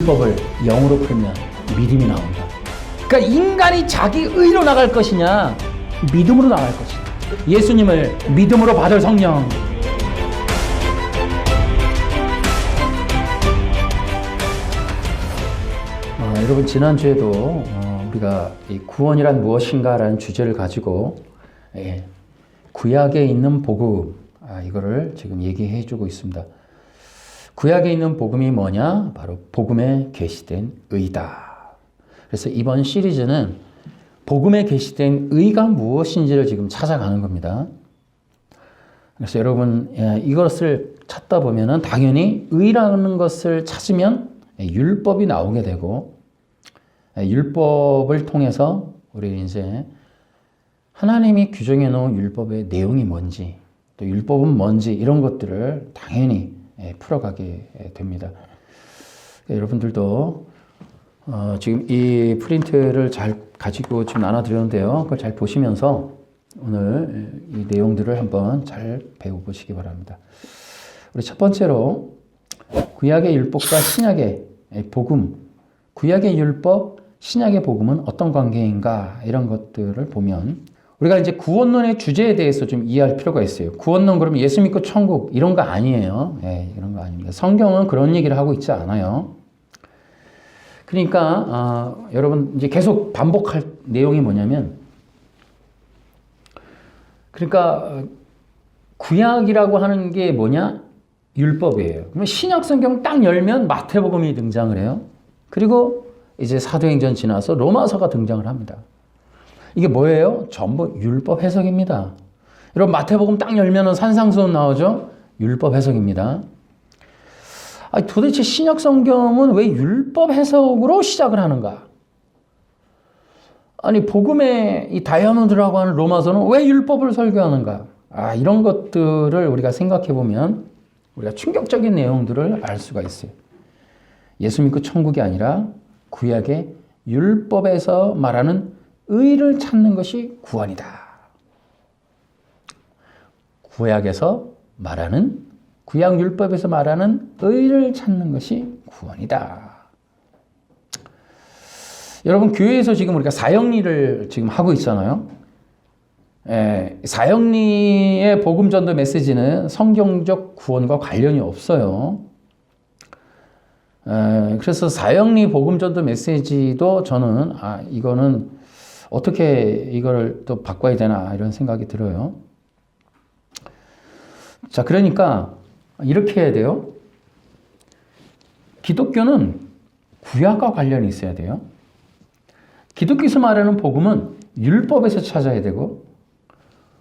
율법을 영으로 풀면 믿음이 나온다. 그러니까 인간이 자기 의로 나갈 것이냐, 믿음으로 나갈 것이냐. 예수님을 믿음으로 받을 성령. 여러분, 지난주에도 우리가 이 구원이란 무엇인가라는 주제를 가지고 구약에 있는 복음, 이거를 지금 얘기해 주고 있습니다. 구약에 있는 복음이 뭐냐? 바로 복음에 계시된 의다. 그래서 이번 시리즈는 복음에 계시된 의가 무엇인지를 지금 찾아가는 겁니다. 그래서 여러분, 이것을 찾다 보면은 당연히 의라는 것을 찾으면 율법이 나오게 되고, 율법을 통해서 우리 이제 하나님이 규정해 놓은 율법의 내용이 뭔지, 또 율법은 뭔지, 이런 것들을 당연히 풀어가게 됩니다. 여러분들도 지금 이 프린트를 잘 가지고 지금 나눠드렸는데요. 그걸 잘 보시면서 오늘 이 내용들을 한번 잘 배워보시기 바랍니다. 우리 첫 번째로 구약의 율법과 신약의 복음, 구약의 율법, 신약의 복음은 어떤 관계인가, 이런 것들을 보면 우리가 이제 구원론의 주제에 대해서 좀 이해할 필요가 있어요. 구원론 그러면 예수 믿고 천국 이런 거 아니에요. 이런 거 아닙니다. 성경은 그런 얘기를 하고 있지 않아요. 그러니까 여러분 이제 계속 반복할 내용이 뭐냐면, 그러니까 구약이라고 하는 게 뭐냐? 율법이에요. 그러면 신약 성경 딱 열면 마태복음이 등장을 해요. 그리고 이제 사도행전 지나서 로마서가 등장을 합니다. 이게 뭐예요? 전부 율법 해석입니다. 여러분, 마태복음 딱 열면은 산상수훈 나오죠? 율법 해석입니다. 도대체 신약 성경은 왜 율법 해석으로 시작을 하는가? 아니, 복음의 이 다이아몬드라고 하는 로마서는 왜 율법을 설교하는가? 이런 것들을 우리가 생각해 보면 우리가 충격적인 내용들을 알 수가 있어요. 예수 믿고 천국이 아니라 구약의 율법에서 말하는 의를 찾는 것이 구원이다. 구약에서 말하는, 구약 율법에서 말하는 의를 찾는 것이 구원이다. 여러분, 교회에서 지금 우리가 사형리를 지금 하고 있잖아요. 사형리의 복음전도 메시지는 성경적 구원과 관련이 없어요. 그래서 사형리 복음전도 메시지도 저는 이거는 어떻게 이걸 또 바꿔야 되나, 이런 생각이 들어요. 자, 그러니까 이렇게 해야 돼요. 기독교는 구약과 관련이 있어야 돼요. 기독교에서 말하는 복음은 율법에서 찾아야 되고,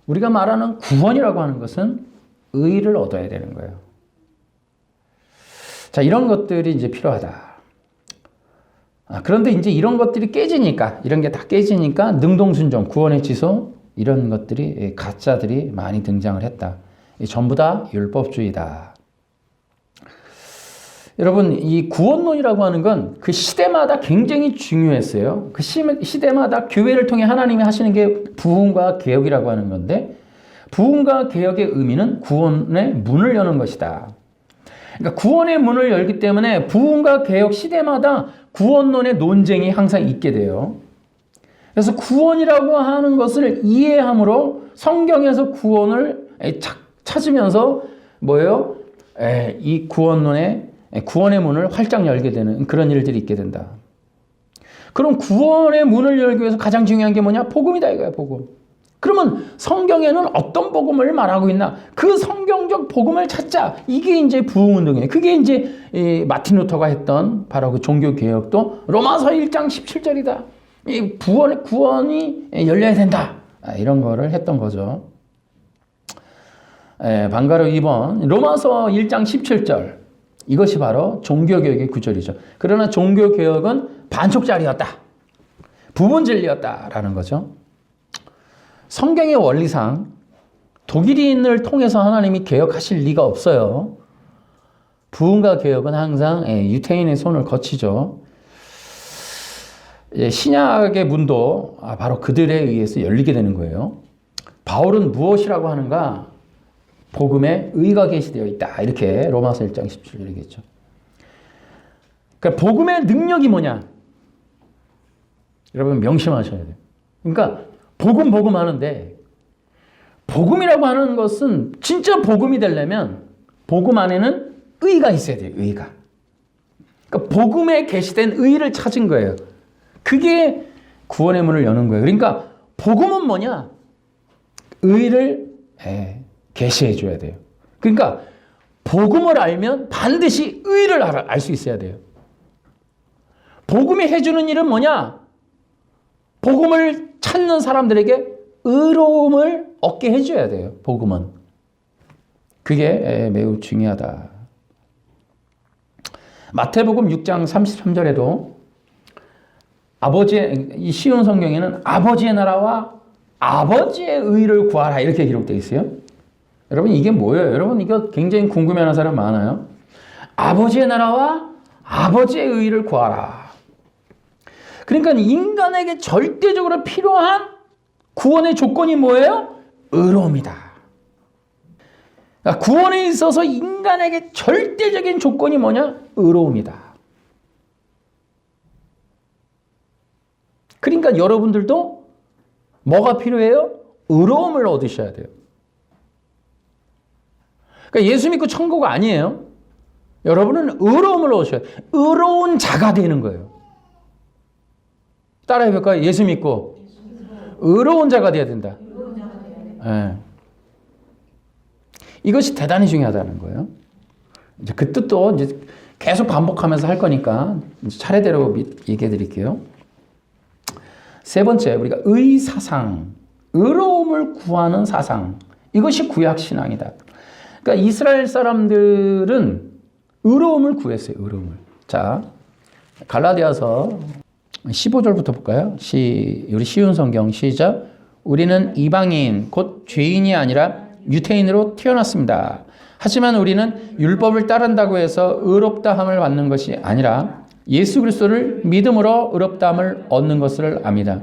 우리가 말하는 구원이라고 하는 것은 의를 얻어야 되는 거예요. 자, 이런 것들이 이제 필요하다. 그런데 이제 이런 것들이 깨지니까, 이런 게 다 깨지니까 능동순종, 구원의 지소, 이런 것들이, 가짜들이 많이 등장을 했다. 전부 다 율법주의다. 여러분, 이 구원론이라고 하는 건 그 시대마다 굉장히 중요했어요. 그 시대마다 교회를 통해 하나님이 하시는 게 부흥과 개혁이라고 하는 건데, 부흥과 개혁의 의미는 구원의 문을 여는 것이다. 그러니까 구원의 문을 열기 때문에 부흥과 개혁 시대마다 구원론의 논쟁이 항상 있게 돼요. 그래서 구원이라고 하는 것을 이해함으로 성경에서 구원을 찾으면서 뭐예요? 이 구원의 문을 활짝 열게 되는 그런 일들이 있게 된다. 그럼 구원의 문을 열기 위해서 가장 중요한 게 뭐냐? 복음이다, 이거야, 복음. 그러면 성경에는 어떤 복음을 말하고 있나? 그 성경적 복음을 찾자. 이게 이제 부흥운동이에요. 그게 이제 마틴 루터가 했던 바로 그 종교개혁도 로마서 1장 17절이다. 이 구원이 열려야 된다. 이런 거를 했던 거죠. 방가로 2번 로마서 1장 17절. 이것이 바로 종교개혁의 구절이죠. 그러나 종교개혁은 반쪽짜리였다. 부분진리였다라는 거죠. 성경의 원리상 독일인을 통해서 하나님이 개혁하실 리가 없어요. 부흥과 개혁은 항상 유태인의 손을 거치죠. 신약의 문도 바로 그들에 의해서 열리게 되는 거예요. 바울은 무엇이라고 하는가? 복음에 의가 계시되어 있다. 이렇게 로마서 1장 17절 얘기했죠. 그러니까 복음의 능력이 뭐냐? 여러분 명심하셔야 돼요. 그러니까 복음 하는데 복음이라고 하는 것은 진짜 복음이 되려면 복음 안에는 의가 있어야 돼요. 의가. 그러니까 복음에 계시된 의를 찾은 거예요. 그게 구원의 문을 여는 거예요. 그러니까 복음은 뭐냐? 의를 계시해 줘야 돼요. 그러니까 복음을 알면 반드시 의를 알 수 있어야 돼요. 복음이 해주는 일은 뭐냐? 복음을 찾는 사람들에게 의로움을 얻게 해줘야 돼요. 복음은. 그게 매우 중요하다. 마태복음 6장 33절에도 이 쉬운 성경에는 아버지의 나라와 아버지의 의를 구하라 이렇게 기록되어 있어요. 여러분 이게 뭐예요? 여러분 이거 굉장히 궁금해하는 사람 많아요. 아버지의 나라와 아버지의 의를 구하라. 그러니까 인간에게 절대적으로 필요한 구원의 조건이 뭐예요? 의로움이다. 그러니까 구원에 있어서 인간에게 절대적인 조건이 뭐냐? 의로움이다. 그러니까 여러분들도 뭐가 필요해요? 의로움을 얻으셔야 돼요. 그러니까 예수 믿고 천국 아니에요. 여러분은 의로움을 얻으셔야 돼요. 의로운 자가 되는 거예요. 따라해볼까요? 예수 믿고 의로운 자가 되어야 된다. 네. 이것이 대단히 중요하다는 거예요. 이제 그 뜻도 이제 계속 반복하면서 할 거니까 이제 차례대로 얘기해 드릴게요. 세 번째, 우리가 의사상, 의로움을 구하는 사상. 이것이 구약 신앙이다. 그러니까 이스라엘 사람들은 의로움을 구했어요. 의로움을. 자, 갈라디아서 15절부터 볼까요? 우리 쉬운 성경 시작. 우리는 이방인 곧 죄인이 아니라 유태인으로 태어났습니다. 하지만 우리는 율법을 따른다고 해서 의롭다함을 받는 것이 아니라 예수 그리스도를 믿음으로 의롭다함을 얻는 것을 압니다.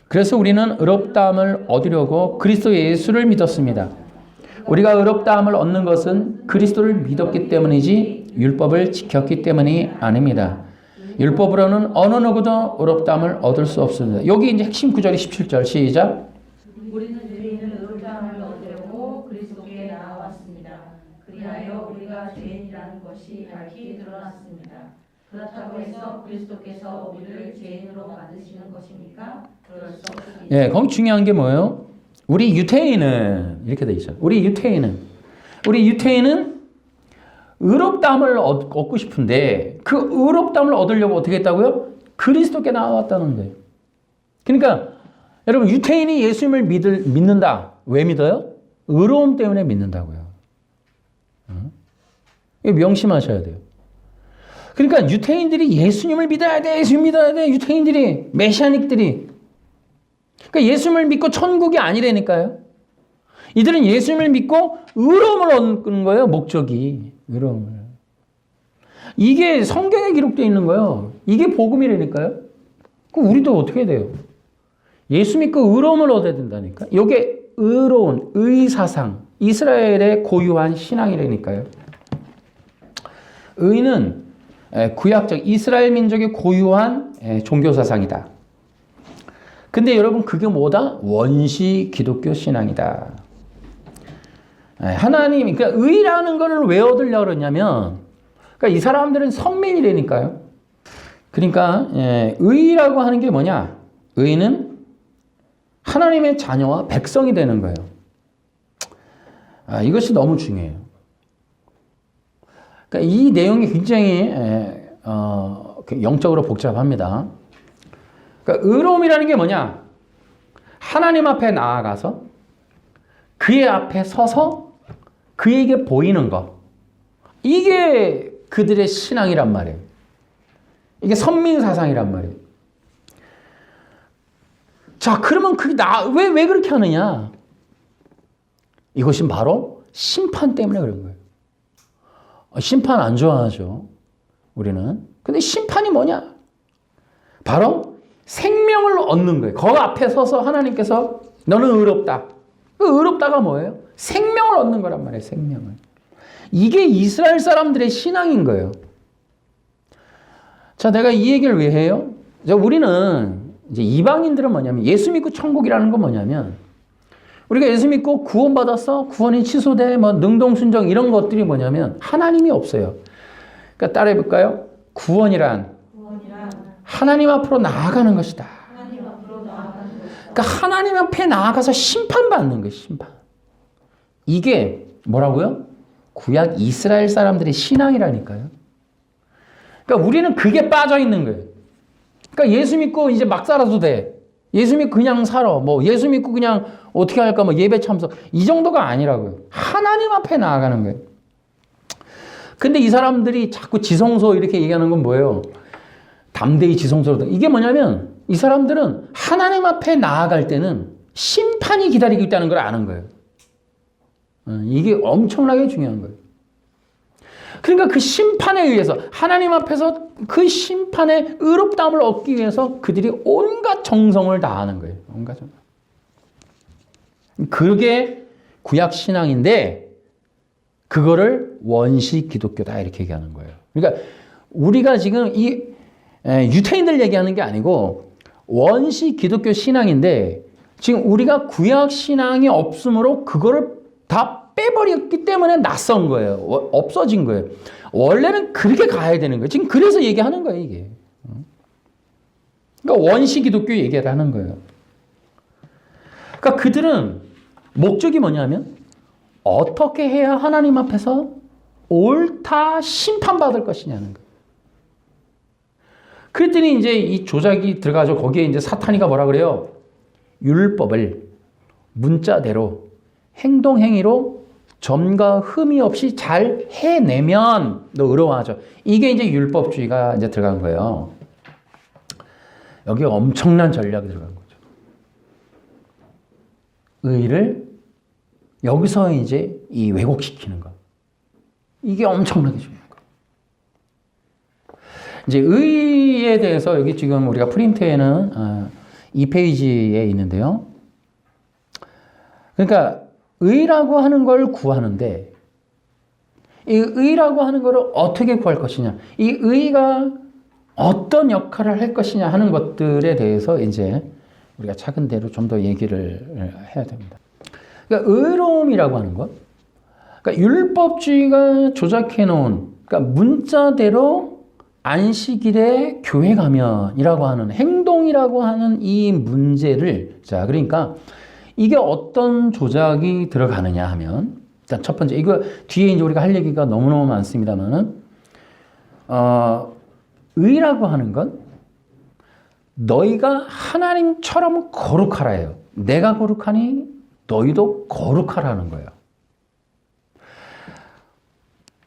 그래서 우리는 의롭다함을 얻으려고 그리스도 예수를 믿었습니다. 우리가 의롭다함을 얻는 것은 그리스도를 믿었기 때문이지 율법을 지켰기 때문이 아닙니다. 율법으로는 어느 누구도 의롭다함을 얻을 수 없습니다. 여기 이제 핵심 구절이 17절 시작. 우리는 죄인을 의롭다함을 얻으려고 그리스도께 나아왔습니다. 그리하여 우리가 죄인이라는 것이 밝히 드러났습니다. 그렇다고 해서 그리스도께서 우리를 죄인으로 만드시는 것입니까? 그럴 수 없습니다. 예, 거기 중요한 게 뭐예요? 우리 유태인은 이렇게 돼 있어요. 우리 유태인은 의롭다함을 얻고 싶은데 그 의롭다함을 얻으려고 어떻게 했다고요? 그리스도께 나왔다는 거예요. 그러니까 여러분 유태인이 예수님을 믿는다. 왜 믿어요? 의로움 때문에 믿는다고요. 이거 명심하셔야 돼요. 그러니까 유태인들이 예수님을 믿어야 돼. 예수님 믿어야 돼. 유태인들이 메시아닉들이. 그러니까 예수님을 믿고 천국이 아니라니까요. 이들은 예수님을 믿고 의로움을 얻는 거예요. 목적이. 의로움을. 이게 성경에 기록되어 있는 거예요. 이게 복음이라니까요. 그럼 우리도 어떻게 돼요? 예수 믿고 의로움을 얻어야 된다니까. 이게 의로운 의사상. 이스라엘의 고유한 신앙이라니까요. 의는 구약적 이스라엘 민족의 고유한 종교사상이다. 근데 여러분 그게 뭐다? 원시 기독교 신앙이다. 하나님, 그러니까 의라는 거를 왜 얻으려고 그러냐면, 그러니까 이 사람들은 선민이라니까요. 그러니까 의라고 하는 게 뭐냐? 의는 하나님의 자녀와 백성이 되는 거예요. 이것이 너무 중요해요. 그러니까 이 내용이 굉장히 영적으로 복잡합니다. 그러니까 의로움이라는 게 뭐냐? 하나님 앞에 나아가서 그의 앞에 서서 그에게 보이는 것. 이게 그들의 신앙이란 말이에요. 이게 선민사상이란 말이에요. 자, 그러면 왜 그렇게 하느냐? 이것이 바로 심판 때문에 그런 거예요. 심판 안 좋아하죠. 우리는. 근데 심판이 뭐냐? 바로 생명을 얻는 거예요. 그 앞에 서서 하나님께서 너는 의롭다. 그 의롭다가 뭐예요? 생명을 얻는 거란 말이에요. 생명을. 이게 이스라엘 사람들의 신앙인 거예요. 자, 내가 이 얘기를 왜 해요? 우리는 이제 이방인들은 뭐냐면 예수 믿고 천국이라는 건 뭐냐면 우리가 예수 믿고 구원받았어? 구원이 취소돼? 뭐 능동순종 이런 것들이 뭐냐면 하나님이 없어요. 그러니까 따라해 볼까요? 구원이란 하나님 앞으로 나아가는 것이다. 그러니까 하나님 앞에 나아가서 심판받는 거예요. 심판. 이게 뭐라고요? 구약 이스라엘 사람들의 신앙이라니까요. 그러니까 우리는 그게 빠져 있는 거예요. 그러니까 예수 믿고 이제 막 살아도 돼. 예수 믿고 그냥 살아. 뭐 예수 믿고 그냥 어떻게 할까? 뭐 예배 참석. 이 정도가 아니라고요. 하나님 앞에 나아가는 거예요. 근데 이 사람들이 자꾸 지성소 이렇게 얘기하는 건 뭐예요? 담대히 지성소로. 이게 뭐냐면 이 사람들은 하나님 앞에 나아갈 때는 심판이 기다리고 있다는 걸 아는 거예요. 이게 엄청나게 중요한 거예요. 그러니까 그 심판에 의해서 하나님 앞에서 그 심판의 의롭다함을 얻기 위해서 그들이 온갖 정성을 다하는 거예요. 온갖 정성. 그게 구약 신앙인데 그거를 원시 기독교다 이렇게 얘기하는 거예요. 그러니까 우리가 지금 이 유태인들 얘기하는 게 아니고 원시 기독교 신앙인데 지금 우리가 구약 신앙이 없으므로 그거를 다 빼버렸기 때문에 낯선 거예요. 없어진 거예요. 원래는 그렇게 가야 되는 거예요. 지금 그래서 얘기하는 거예요, 이게. 그러니까 원시 기독교 얘기를 하는 거예요. 그러니까 그들은 목적이 뭐냐면 어떻게 해야 하나님 앞에서 옳다 심판받을 것이냐는 거예요. 그랬더니 이제 이 조작이 들어가죠. 거기에 이제 사탄이가 뭐라 그래요? 율법을 문자대로 행동, 행위로 점과 흠이 없이 잘 해내면 너 의로워하죠. 이게 이제 율법주의가 이제 들어간 거예요. 여기 엄청난 전략이 들어간 거죠. 의를 여기서 이제 이 왜곡시키는 거. 이게 엄청나게 중요한 거. 이제 의에 대해서 여기 지금 우리가 프린트에는 2페이지에 있는데요. 그러니까 의라고 하는 걸 구하는데 이 의라고 하는 것을 어떻게 구할 것이냐, 이 의가 어떤 역할을 할 것이냐 하는 것들에 대해서 이제 우리가 차근대로 좀 더 얘기를 해야 됩니다. 그러니까 의로움이라고 하는 것, 그러니까 율법주의가 조작해 놓은, 그러니까 문자대로 안식일에 교회 가면이라고 하는 행동이라고 하는 이 문제를, 자, 그러니까 이게 어떤 조작이 들어가느냐 하면, 일단 첫 번째, 이거 뒤에 이제 우리가 할 얘기가 너무너무 많습니다만은, 의라고 하는 건 너희가 하나님처럼 거룩하라예요. 내가 거룩하니 너희도 거룩하라는 거예요.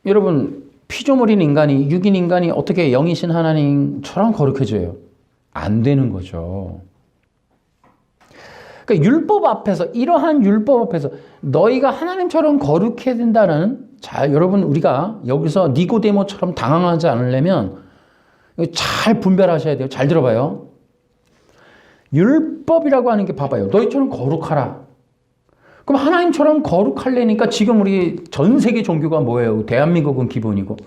여러분, 피조물인 인간이, 육인 인간이 어떻게 영이신 하나님처럼 거룩해져요? 안 되는 거죠. 그러니까 율법 앞에서, 이러한 율법 앞에서 너희가 하나님처럼 거룩해야 된다는, 자, 여러분, 우리가 여기서 니고데모처럼 당황하지 않으려면 잘 분별하셔야 돼요. 잘 들어봐요. 율법이라고 하는 게 봐봐요. 너희처럼 거룩하라. 그럼 하나님처럼 거룩하려니까 지금 우리 전 세계 종교가 뭐예요? 대한민국은 기본이고.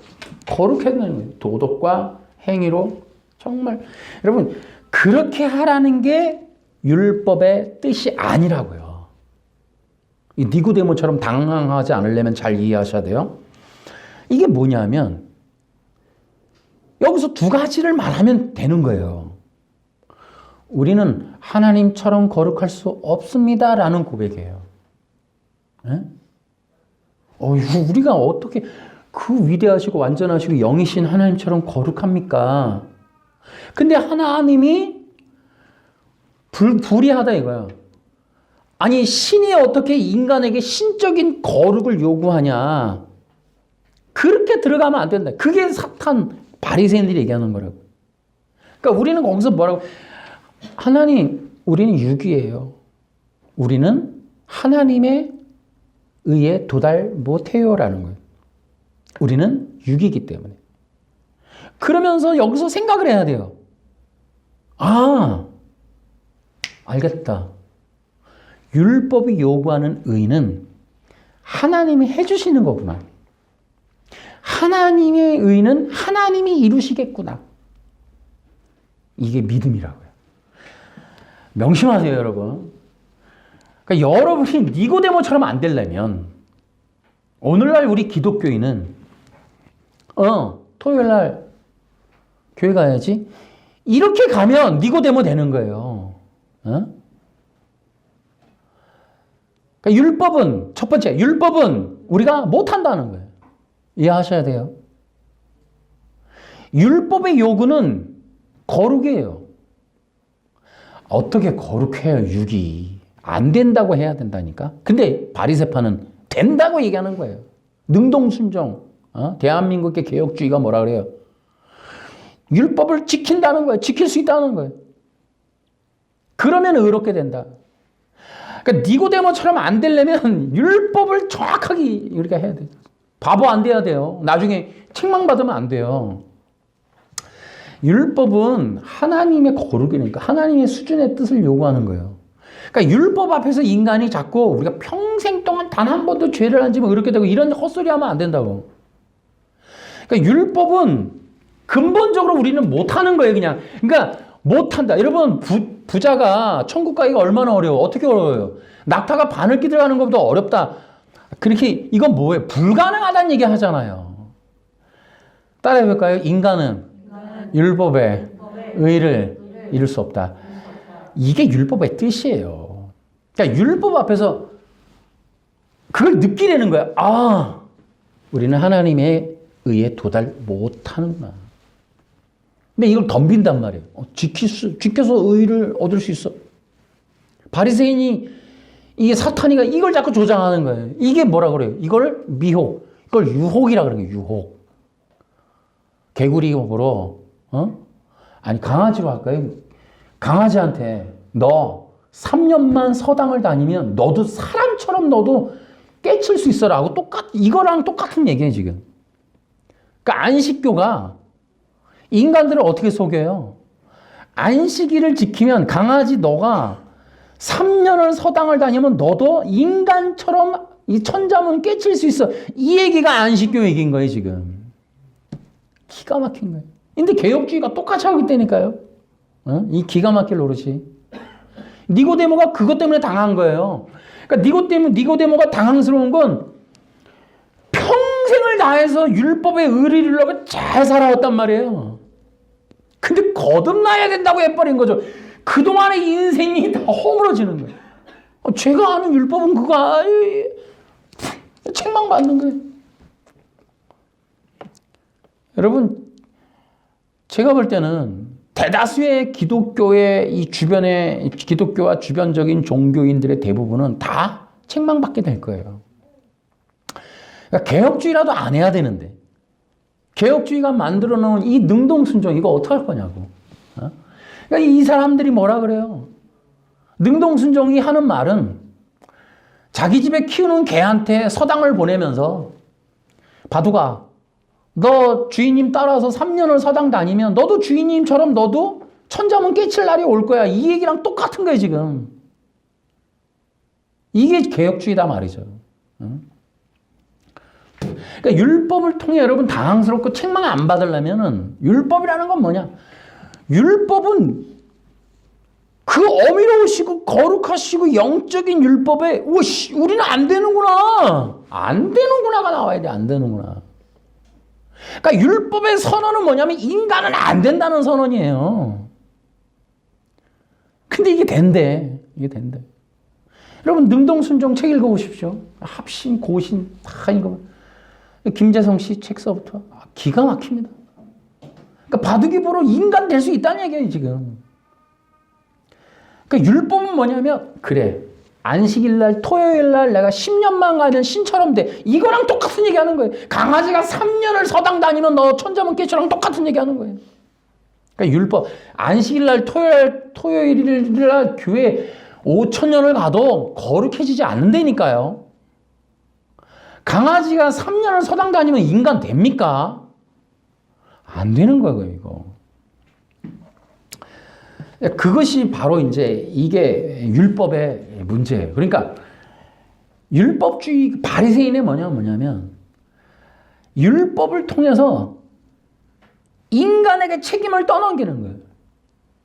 거룩해야 되는 거예요. 도덕과 행위로. 정말. 여러분, 그렇게 하라는 게 율법의 뜻이 아니라고요. 이 니고데모처럼 당황하지 않으려면 잘 이해하셔야 돼요. 이게 뭐냐면 여기서 두 가지를 말하면 되는 거예요. 우리는 하나님처럼 거룩할 수 없습니다라는 고백이에요. 네? 우리가 어떻게 그 위대하시고 완전하시고 영이신 하나님처럼 거룩합니까? 근데 하나님이 불의하다 이거야. 아니, 신이 어떻게 인간에게 신적인 거룩을 요구하냐. 그렇게 들어가면 안 된다. 그게 사탄 바리새인들이 얘기하는 거라고. 그러니까 우리는 거기서 뭐라고, 하나님, 우리는 육이에요. 우리는 하나님의 의에 도달 못해요라는 거예요. 우리는 육이기 때문에. 그러면서 여기서 생각을 해야 돼요. 아, 알겠다. 율법이 요구하는 의는 하나님이 해주시는 거구나. 하나님의 의는 하나님이 이루시겠구나. 이게 믿음이라고요. 명심하세요, 여러분. 그러니까 여러분이 니고데모처럼 안 되려면 오늘날 우리 기독교인은 토요일 날 교회 가야지. 이렇게 가면 니고데모 되는 거예요. 그러니까 율법은 첫 번째, 율법은 우리가 못 한다는 거예요. 이해하셔야 돼요. 율법의 요구는 거룩이에요. 어떻게 거룩해요, 육이? 안 된다고 해야 된다니까. 근데 바리새파는 된다고 얘기하는 거예요. 능동순종. 대한민국의 개혁주의가 뭐라 그래요? 율법을 지킨다는 거예요. 지킬 수 있다는 거예요. 그러면 의롭게 된다. 그러니까 니고데모처럼 안 되려면 율법을 정확하게 우리가 해야 돼요. 바보 안 돼야 돼요. 나중에 책망받으면 안 돼요. 율법은 하나님의 거룩이니까 하나님의 수준의 뜻을 요구하는 거예요. 그러니까 율법 앞에서 인간이 자꾸 우리가 평생 동안 단 한 번도 죄를 안 지면 이렇게 되고 이런 헛소리 하면 안 된다고. 그러니까 율법은 근본적으로 우리는 못하는 거예요, 그냥. 그러니까 못한다. 여러분, 부자가 천국 가기가 얼마나 어려워? 어떻게 어려워요? 낙타가 바늘기 들어가는 것보다 어렵다. 그렇게, 이건 뭐예요? 불가능하다는 얘기 하잖아요. 따라해볼까요? 인간은 율법의 의를 이룰 수 없다. 이게 율법의 뜻이에요. 그러니까 율법 앞에서 그걸 느끼려는 거야. 아, 우리는 하나님의 의에 도달 못하는구나. 근데 이걸 덤빈단 말이에요. 지켜서 의를 얻을 수 있어. 바리새인이, 이게 사탄이가 이걸 자꾸 조장하는 거예요. 이게 뭐라 그래요? 이걸 미혹, 이걸 유혹이라 그래요. 유혹. 개구리 보러, 아니, 강아지로 할까요? 강아지한테 너 3년만 서당을 다니면 너도 사람처럼 너도 깨칠 수 있어라고 이거랑 똑같은 얘기예요, 지금. 그러니까 안식교가 인간들을 어떻게 속여요? 안식일을 지키면 강아지 너가 3년을 서당을 다니면 너도 인간처럼 이 천자문 깨칠 수 있어. 이 얘기가 안식교 얘기인 거예요, 지금. 기가 막힌 거예요. 근데 개혁주의가 똑같이 하고 있다니까요. 이 기가 막힐 노릇이. 니고데모가 그것 때문에 당한 거예요. 그러니까 니고데모가 당황스러운 건 평생을 다해서 율법의 의를 이루려고 잘 살아왔단 말이에요. 근데 거듭나야 된다고 해버린 거죠. 그동안의 인생이 다 허물어지는 거예요. 제가 아는 율법은 그거 책망받는 거예요. 여러분, 제가 볼 때는 대다수의 기독교의 이 주변의 기독교와 주변적인 종교인들의 대부분은 다 책망받게 될 거예요. 그러니까 개혁주의라도 안 해야 되는데 개혁주의가 만들어 놓은 이 능동순종 이거 어떡할 거냐고. 그러니까 이 사람들이 뭐라 그래요? 능동순종이 하는 말은 자기 집에 키우는 개한테 서당을 보내면서 바둑아 너 주인님 따라서 3년을 서당 다니면 너도 주인님처럼 너도 천자문 깨칠 날이 올 거야. 이 얘기랑 똑같은 거예요, 지금. 이게 개혁주의다 말이죠. 그러니까 율법을 통해 여러분 당황스럽고 책망 안 받으려면은 율법이라는 건 뭐냐? 율법은 그 어미로우시고 거룩하시고 영적인 율법에 우리는 안 되는구나. 안 되는구나가 나와야 돼. 안 되는구나. 그러니까 율법의 선언은 뭐냐면 인간은 안 된다는 선언이에요. 근데 이게 된대. 이게 된대. 여러분 능동순종 책 읽어보십시오. 합신, 고신 다 읽어봐. 김재성 씨 책서부터 기가 막힙니다. 그러니까 바둑이 보러 인간 될 수 있다는 얘기예요, 지금. 그러니까 율법은 뭐냐면 그래. 안식일날 토요일날 내가 10년만 가면 신처럼 돼. 이거랑 똑같은 얘기하는 거예요. 강아지가 3년을 서당 다니면 너 천자문 깨치랑 똑같은 얘기하는 거예요. 그러니까 율법 안식일날 토요일날 교회 5,000년을 가도 거룩해지지 않는다니까요. 강아지가 3년을 서당 다니면 인간 됩니까? 안 되는 거예요, 이거. 그것이 바로 이제 이게 율법의 문제예요. 그러니까 율법주의 바리새인의 뭐냐면 율법을 통해서 인간에게 책임을 떠넘기는 거예요.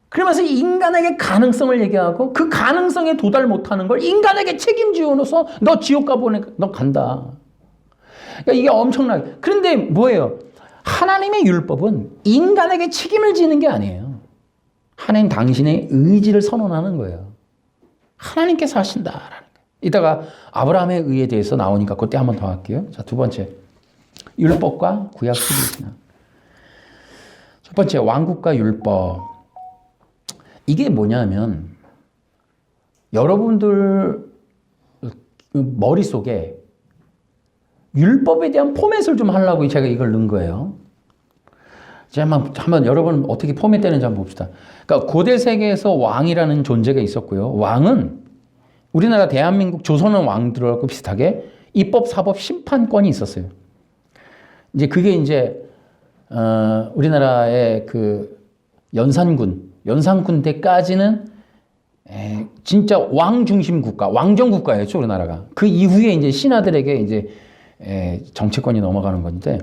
그러면서 인간에게 가능성을 얘기하고 그 가능성에 도달 못하는 걸 인간에게 책임지어서 너 지옥 가보니까 너 간다. 그러니까 이게 엄청나게. 그런데 뭐예요? 하나님의 율법은 인간에게 책임을 지는 게 아니에요. 하나님 당신의 의지를 선언하는 거예요. 하나님께서 하신다라는 거예요. 이따가 아브라함의 의에 대해서 나오니까 그때 한 번 더 할게요. 자, 두 번째. 율법과 구약 시리즈나. 첫 번째, 왕국과 율법. 이게 뭐냐면 여러분들 머릿속에 율법에 대한 포맷을 좀 하려고 제가 이걸 넣은 거예요. 제가 한번 여러분 어떻게 포맷되는지 한번 봅시다. 그러니까 고대 세계에서 왕이라는 존재가 있었고요. 왕은 우리나라 대한민국 조선은 왕들하고 비슷하게 입법, 사법, 심판권이 있었어요. 이제 그게 이제 우리나라의 그 연산군 때까지는 진짜 왕 중심 국가, 왕정 국가였죠, 우리나라가. 그 이후에 이제 신하들에게 이제 정치권이 넘어가는 건데,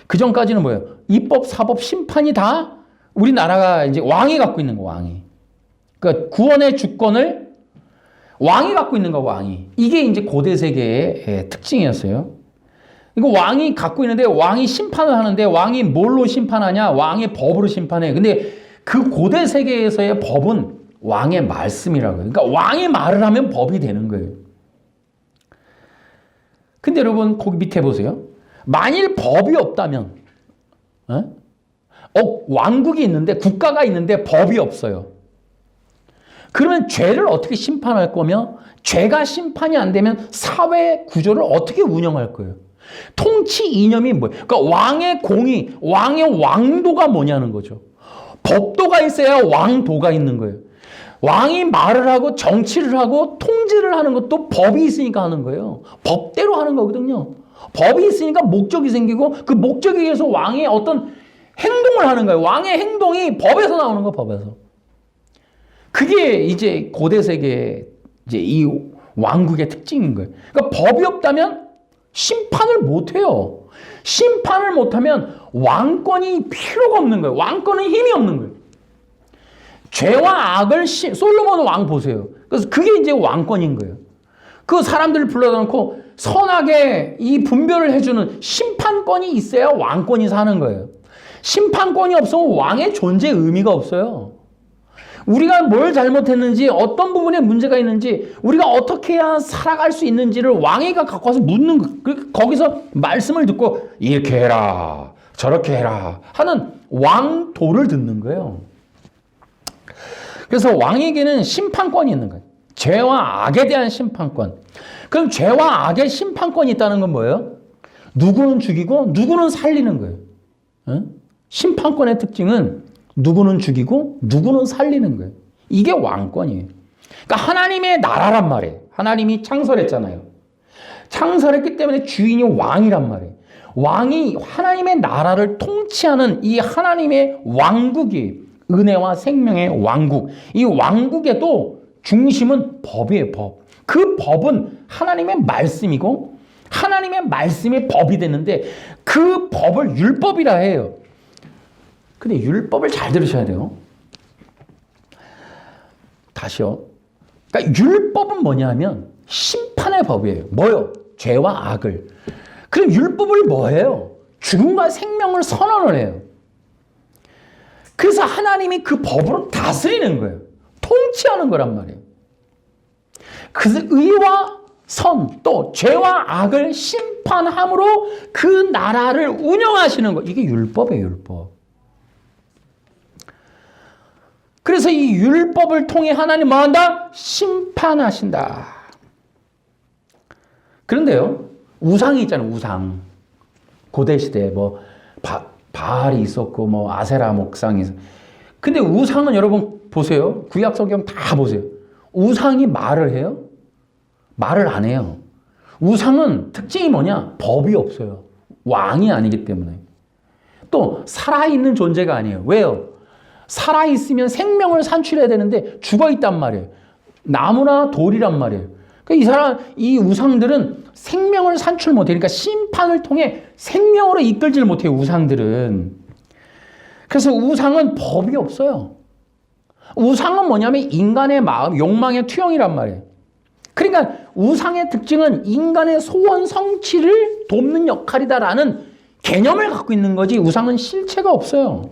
그 전까지는 뭐예요? 입법, 사법, 심판이 다 우리나라가 이제 왕이 갖고 있는 거, 왕이. 그러니까 구원의 주권을 왕이 갖고 있는 거, 왕이. 이게 이제 고대 세계의 특징이었어요. 이거 왕이 갖고 있는데 왕이 심판을 하는데 왕이 뭘로 심판하냐? 왕의 법으로 심판해. 근데 그 고대 세계에서의 법은 왕의 말씀이라고요. 그러니까 왕이 말을 하면 법이 되는 거예요. 근데 여러분 거기 밑에 보세요. 만일 법이 없다면 왕국이 있는데 국가가 있는데 법이 없어요. 그러면 죄를 어떻게 심판할 거며 죄가 심판이 안 되면 사회 구조를 어떻게 운영할 거예요? 통치 이념이 뭐예요? 그러니까 왕의 공의, 왕의 왕도가 뭐냐는 거죠. 법도가 있어야 왕도가 있는 거예요. 왕이 말을 하고 정치를 하고 통제를 하는 것도 법이 있으니까 하는 거예요. 법대로 하는 거거든요. 법이 있으니까 목적이 생기고 그 목적에 의해서 왕의 어떤 행동을 하는 거예요. 왕의 행동이 법에서 나오는 거예요. 법에서. 그게 이제 고대 세계의 이제 이 왕국의 특징인 거예요. 그러니까 법이 없다면 심판을 못 해요. 심판을 못 하면 왕권이 필요가 없는 거예요. 왕권은 힘이 없는 거예요. 죄와 악을 솔로몬 왕 보세요. 그래서 그게 이제 왕권인 거예요. 그 사람들을 불러다 놓고 선하게 이 분별을 해주는 심판권이 있어야 왕권이 사는 거예요. 심판권이 없으면 왕의 존재 의미가 없어요. 우리가 뭘 잘못했는지 어떤 부분에 문제가 있는지 우리가 어떻게 해야 살아갈 수 있는지를 왕이가 갖고 와서 묻는 거. 거기서 말씀을 듣고 이렇게 해라 저렇게 해라 하는 왕도를 듣는 거예요. 그래서 왕에게는 심판권이 있는 거예요. 죄와 악에 대한 심판권. 그럼 죄와 악의 심판권이 있다는 건 뭐예요? 누구는 죽이고 누구는 살리는 거예요. 심판권의 특징은 누구는 죽이고 누구는 살리는 거예요. 이게 왕권이에요. 그러니까 하나님의 나라란 말이에요. 하나님이 창설했잖아요. 창설했기 때문에 주인이 왕이란 말이에요. 왕이 하나님의 나라를 통치하는 이 하나님의 왕국이 은혜와 생명의 왕국. 이 왕국에도 중심은 법이에요. 법. 그 법은 하나님의 말씀이고 하나님의 말씀이 법이 되는데 그 법을 율법이라 해요. 근데 율법을 잘 들으셔야 돼요. 다시요. 그러니까 율법은 뭐냐면 심판의 법이에요. 뭐요? 죄와 악을. 그럼 율법을 뭐예요? 죽음과 생명을 선언을 해요. 그래서 하나님이 그 법으로 다스리는 거예요. 통치하는 거란 말이에요. 그래서 의와 선, 또 죄와 악을 심판함으로 그 나라를 운영하시는 거. 이게 율법이에요, 율법. 그래서 이 율법을 통해 하나님 뭐 한다? 심판하신다. 그런데요, 우상이 있잖아요, 우상. 고대시대에 뭐, 바알이 있었고, 뭐, 아세라 목상이 있었고. 근데 우상은 여러분 보세요. 구약 성경 다 보세요. 우상이 말을 해요? 말을 안 해요. 우상은 특징이 뭐냐? 법이 없어요. 왕이 아니기 때문에. 또, 살아있는 존재가 아니에요. 왜요? 살아있으면 생명을 산출해야 되는데 죽어있단 말이에요. 나무나 돌이란 말이에요. 그러니까 이 우상들은 생명을 산출 못해요. 그러니까 심판을 통해 생명으로 이끌지를 못해요, 우상들은. 그래서 우상은 법이 없어요. 우상은 뭐냐면 인간의 마음, 욕망의 투영이란 말이에요. 그러니까 우상의 특징은 인간의 소원 성취를 돕는 역할이다라는 개념을 갖고 있는 거지 우상은 실체가 없어요.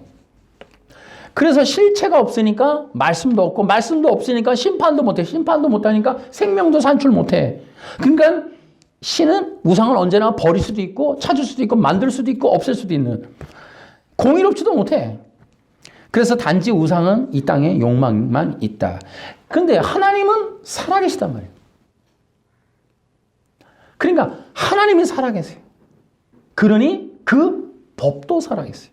그래서 실체가 없으니까 말씀도 없고 말씀도 없으니까 심판도 못해. 심판도 못하니까 생명도 산출 못해. 그러니까 신은 우상을 언제나 버릴 수도 있고 찾을 수도 있고 만들 수도 있고 없앨 수도 있는 공의롭지도 못해. 그래서 단지 우상은 이 땅에 욕망만 있다. 그런데 하나님은 살아계시단 말이에요. 그러니까 하나님이 살아계세요. 그러니 그 법도 살아있어요.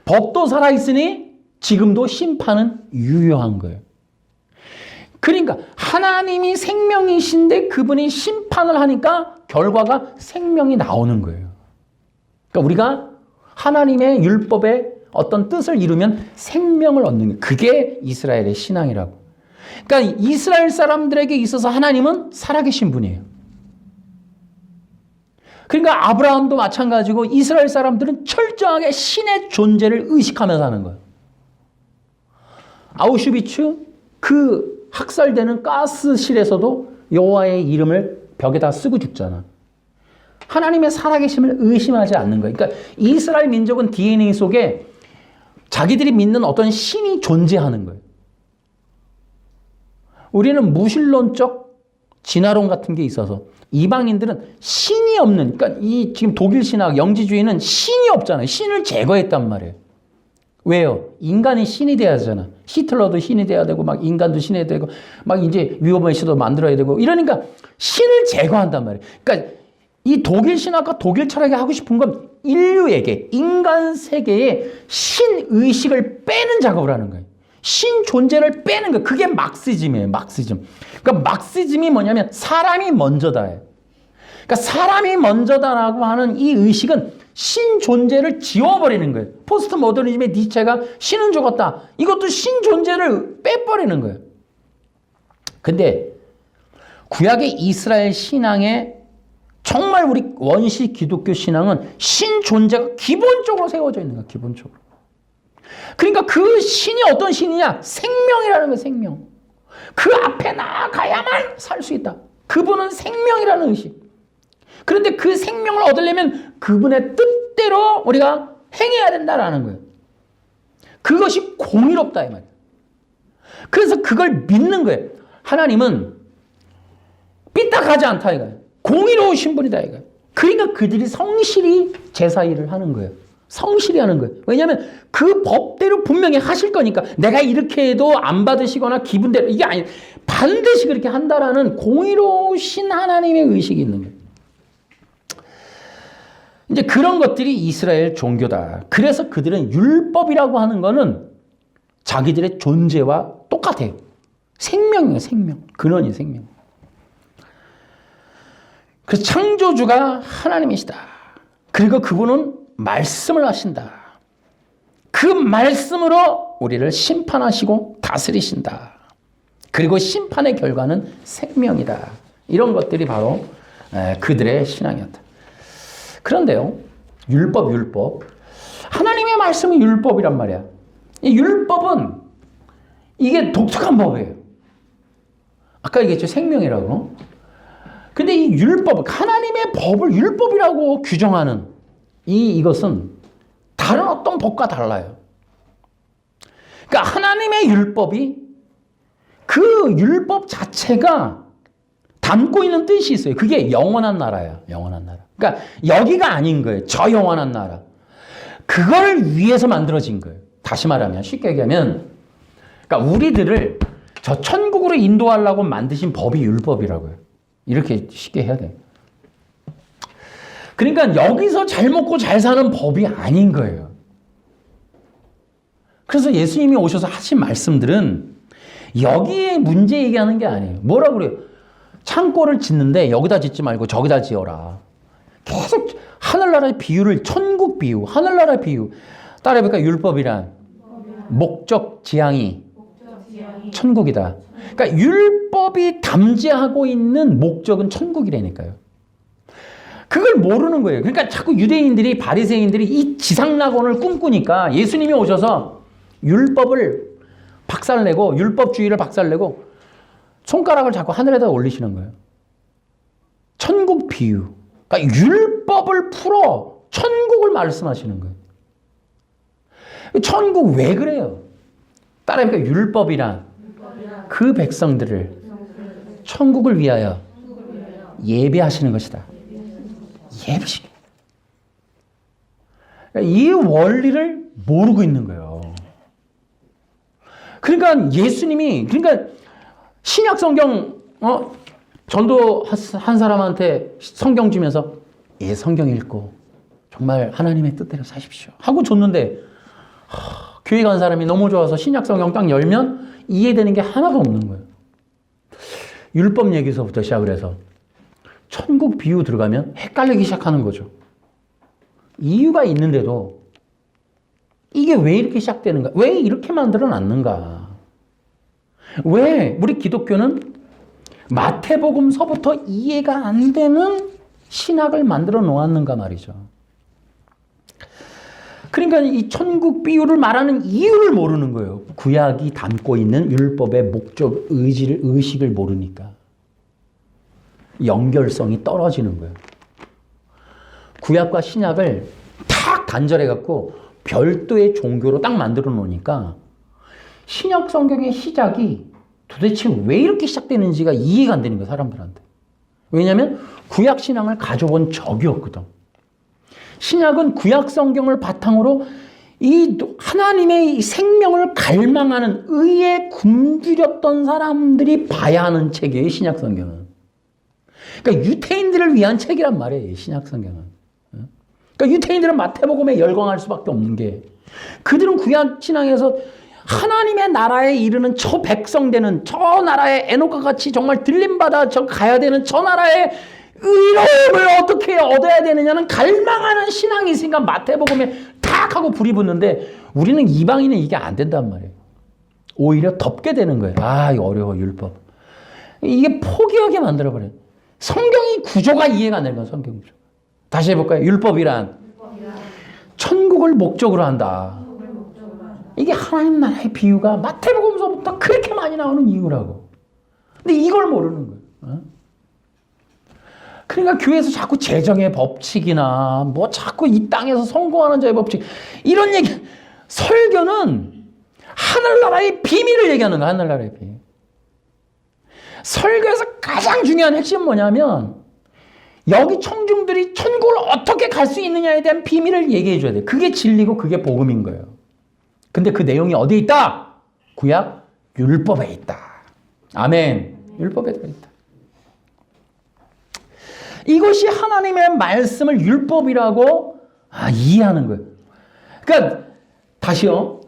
법도 살아있으니 지금도 심판은 유효한 거예요. 그러니까 하나님이 생명이신데 그분이 심판을 하니까 결과가 생명이 나오는 거예요. 그러니까 우리가 하나님의 율법의 어떤 뜻을 이루면 생명을 얻는 거예요. 그게 이스라엘의 신앙이라고. 그러니까 이스라엘 사람들에게 있어서 하나님은 살아계신 분이에요. 그러니까 아브라함도 마찬가지고 이스라엘 사람들은 철저하게 신의 존재를 의식하면서 하는 거예요. 아우슈비츠 그 학살되는 가스실에서도 여호와의 이름을 벽에다 쓰고 죽잖아. 하나님의 살아계심을 의심하지 않는 거예요. 그러니까 이스라엘 민족은 DNA 속에 자기들이 믿는 어떤 신이 존재하는 거예요. 우리는 무신론적 진화론 같은 게 있어서 이방인들은 신이 없는, 그러니까 이 지금 독일 신학, 영지주의는 신이 없잖아요. 신을 제거했단 말이에요. 왜요? 인간이 신이 돼야 되잖아. 히틀러도 신이 돼야 되고, 막 인간도 신이 돼야 되고, 막 이제 위험한 시도 만들어야 되고, 이러니까 신을 제거한단 말이에요. 그러니까 이 독일 신학과 독일 철학이 하고 싶은 건 인류에게, 인간 세계에 신의식을 빼는 작업을 하는 거예요. 신 존재를 빼는 거예요. 그게 막시즘이에요. 막시즘. 그러니까 막시즘이 뭐냐면 사람이 먼저다예요. 그러니까 사람이 먼저다라고 하는 이 의식은 신 존재를 지워버리는 거예요. 포스트 모더니즘의 니체가 신은 죽었다. 이것도 신 존재를 빼버리는 거예요. 근데 구약의 이스라엘 신앙의 정말 우리 원시 기독교 신앙은 신 존재가 기본적으로 세워져 있는 거예요. 기본적으로. 그러니까 그 신이 어떤 신이냐? 생명이라는 거예요. 생명. 그 앞에 나아가야만 살 수 있다. 그분은 생명이라는 의식. 그런데 그 생명을 얻으려면 그분의 뜻대로 우리가 행해야 된다라는 거예요. 그것이 공의롭다 이 말이에요. 그래서 그걸 믿는 거예요. 하나님은 삐딱하지 않다 이거예요. 공의로우신 분이다 이거예요. 그러니까 그들이 성실히 제사 일을 하는 거예요. 성실히 하는 거예요. 왜냐하면 그 법대로 분명히 하실 거니까 내가 이렇게 해도 안 받으시거나 기분대로 이게 아니 반드시 그렇게 한다라는 공의로우신 하나님의 의식이 있는 거예요. 이제 그런 것들이 이스라엘 종교다. 그래서 그들은 율법이라고 하는 거는 자기들의 존재와 똑같아요. 생명이에요. 생명. 근원이 생명. 그래서 창조주가 하나님이시다. 그리고 그분은 말씀을 하신다. 그 말씀으로 우리를 심판하시고 다스리신다. 그리고 심판의 결과는 생명이다. 이런 것들이 바로 그들의 신앙이었다. 그런데요, 율법. 하나님의 말씀은 율법이란 말이야. 이 율법은 이게 독특한 법이에요. 아까 얘기했죠, 생명이라고. 근데 이 율법, 하나님의 법을 율법이라고 규정하는 이것은 다른 어떤 법과 달라요. 그러니까 하나님의 율법이 그 율법 자체가 담고 있는 뜻이 있어요. 그게 영원한 나라예요. 영원한 나라. 그러니까 여기가 아닌 거예요. 저 영원한 나라. 그걸 위해서 만들어진 거예요. 다시 말하면 쉽게 얘기하면 그러니까 우리들을 저 천국으로 인도하려고 만드신 법이 율법이라고요. 이렇게 쉽게 해야 돼요. 그러니까 여기서 잘 먹고 잘 사는 법이 아닌 거예요. 그래서 예수님이 오셔서 하신 말씀들은 여기에 문제 얘기하는 게 아니에요. 뭐라 그래요? 창고를 짓는데 여기다 짓지 말고 저기다 지어라. 계속 하늘나라의 비유를 천국 비유, 하늘나라 비유. 따라해볼까? 율법이란 목적 지향이 천국이다. 그러니까 율법이 담지하고 있는 목적은 천국이라니까요. 그걸 모르는 거예요. 그러니까 자꾸 유대인들이 바리새인들이 이 지상낙원을 꿈꾸니까 예수님이 오셔서 율법을 박살내고 율법주의를 박살내고 손가락을 자꾸 하늘에다 올리시는 거예요. 천국 비유. 그러니까 율법을 풀어 천국을 말씀하시는 거예요. 천국 왜 그래요? 따라해보니까 율법이란 그 백성들을 천국을 위하여 예배하시는 것이다. 예배시켜. 이 원리를 모르고 있는 거예요. 그러니까 예수님이, 그러니까 신약 성경, 전도 한 사람한테 성경 주면서 이 성경 읽고 정말 하나님의 뜻대로 사십시오 하고 줬는데, 교회 간 사람이 너무 좋아서 신약 성경 딱 열면 이해되는 게 하나도 없는 거예요. 율법 얘기서부터 시작을 해서 천국 비유 들어가면 헷갈리기 시작하는 거죠. 이유가 있는데도 이게 왜 이렇게 시작되는가? 왜 이렇게 만들어 놨는가? 왜 우리 기독교는 마태복음서부터 이해가 안 되는 신학을 만들어 놓았는가 말이죠. 그러니까 이 천국 비유를 말하는 이유를 모르는 거예요. 구약이 담고 있는 율법의 목적, 의식을 모르니까. 연결성이 떨어지는 거예요. 구약과 신약을 탁 단절해갖고 별도의 종교로 딱 만들어 놓으니까 신약 성경의 시작이 도대체 왜 이렇게 시작되는지가 이해가 안 되는 거예요, 사람들한테. 왜냐하면 구약 신앙을 가져본 적이 없거든. 신약은 구약 성경을 바탕으로 이 하나님의 생명을 갈망하는 의에 굶주렸던 사람들이 봐야 하는 책이에요, 신약 성경은. 그러니까 유태인들을 위한 책이란 말이에요, 신약 성경은. 그러니까 유태인들은 마태복음에 열광할 수밖에 없는 게, 그들은 구약 신앙에서 하나님의 나라에 이르는 저 백성 되는, 저 나라의 에녹과 같이 정말 들림받아 저 가야 되는 저 나라의 의로움을 어떻게 얻어야 되느냐는 갈망하는 신앙이 있으니까 마태복음에 탁 하고 불이 붙는데, 우리는 이방인은 이게 안 된단 말이에요. 오히려 덮게 되는 거예요. 아, 이거 어려워, 율법. 이게 포기하게 만들어버려요. 성경이 구조가 이해가 안 되는 건 성경 구조. 다시 해볼까요? 율법이란 천국을 목적으로 한다. 이게 하나님 나라의 비유가 마태복음서부터 그렇게 많이 나오는 이유라고. 근데 이걸 모르는 거예요. 그러니까 교회에서 자꾸 재정의 법칙이나 뭐 자꾸 이 땅에서 성공하는 자의 법칙, 이런 얘기, 설교는 하늘나라의 비밀을 얘기하는 거야, 하늘나라의 비밀. 설교에서 가장 중요한 핵심은 뭐냐면 여기 청중들이 천국을 어떻게 갈 수 있느냐에 대한 비밀을 얘기해 줘야 돼. 그게 진리고 그게 복음인 거예요. 근데 그 내용이 어디에 있다? 구약 율법에 있다. 아멘. 율법에 들어있다. 이것이 하나님의 말씀을 율법이라고 이해하는 거예요. 그러니까 다시요.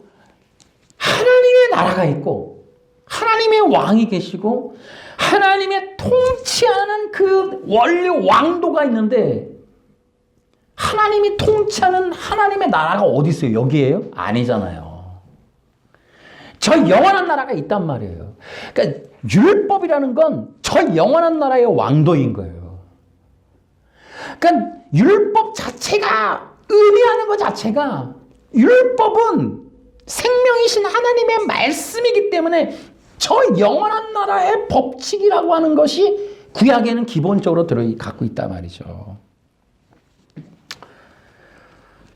하나님의 나라가 있고 하나님의 왕이 계시고 하나님의 통치하는 그 원리 왕도가 있는데, 하나님이 통치하는 하나님의 나라가 어디 있어요? 여기에요? 아니잖아요. 저 영원한 나라가 있단 말이에요. 그러니까 율법이라는 건 저 영원한 나라의 왕도인 거예요. 그러니까 율법 자체가 의미하는 것 자체가, 율법은 생명이신 하나님의 말씀이기 때문에 저 영원한 나라의 법칙이라고 하는 것이 구약에는 기본적으로 갖고 있단 말이죠.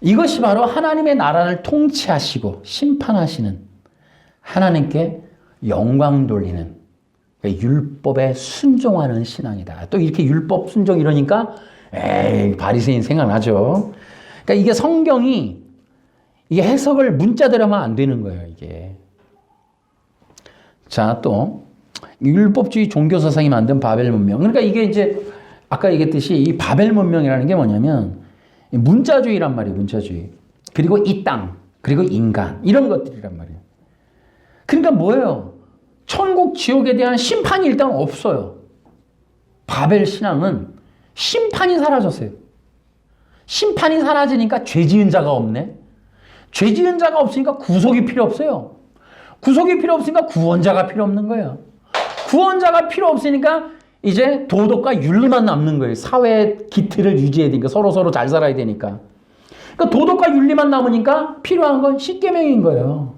이것이 바로 하나님의 나라를 통치하시고 심판하시는 하나님께 영광 돌리는, 그러니까 율법에 순종하는 신앙이다. 또 이렇게 율법 순종 이러니까 에이, 바리새인 생각나죠. 그러니까 이게 성경이, 이게 해석을 문자대로만 안 되는 거예요, 이게. 자, 또 율법주의 종교 사상이 만든 바벨 문명. 그러니까 이게 이제 아까 얘기했듯이 이 바벨 문명이라는 게 뭐냐면 문자주의란 말이에요, 문자주의. 그리고 이 땅, 그리고 인간, 이런 것들이란 말이에요. 그러니까 뭐예요? 천국, 지옥에 대한 심판이 일단 없어요. 바벨 신앙은 심판이 사라졌어요. 심판이 사라지니까 죄 지은 자가 없네. 죄 지은 자가 없으니까 구속이 필요 없어요. 구속이 필요 없으니까 구원자가 필요 없는 거예요. 구원자가 필요 없으니까 이제 도덕과 윤리만 남는 거예요. 사회 기틀을 유지해야 되니까, 서로 잘 살아야 되니까. 그러니까 도덕과 윤리만 남으니까 필요한 건 십계명인 거예요.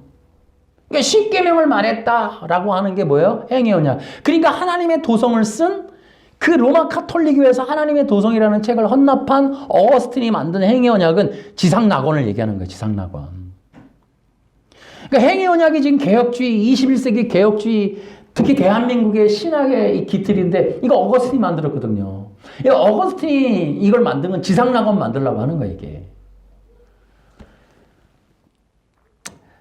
그러니까 십계명을 말했다라고 하는 게 뭐예요? 행위 언약. 그러니까 하나님의 도성을 쓴 그 로마 카톨릭교에서 하나님의 도성이라는 책을 헌납한 어거스틴이 만든 행위 언약은 지상 낙원을 얘기하는 거예요. 지상 낙원. 그러니까 행위 언약이 지금 개혁주의, 21세기 개혁주의, 특히 대한민국의 신학의 기틀인데 이거 어거스틴이 만들었거든요. 이 어거스틴이 이걸 만든 건 지상 낙원 만들려고 하는 거예요, 이게.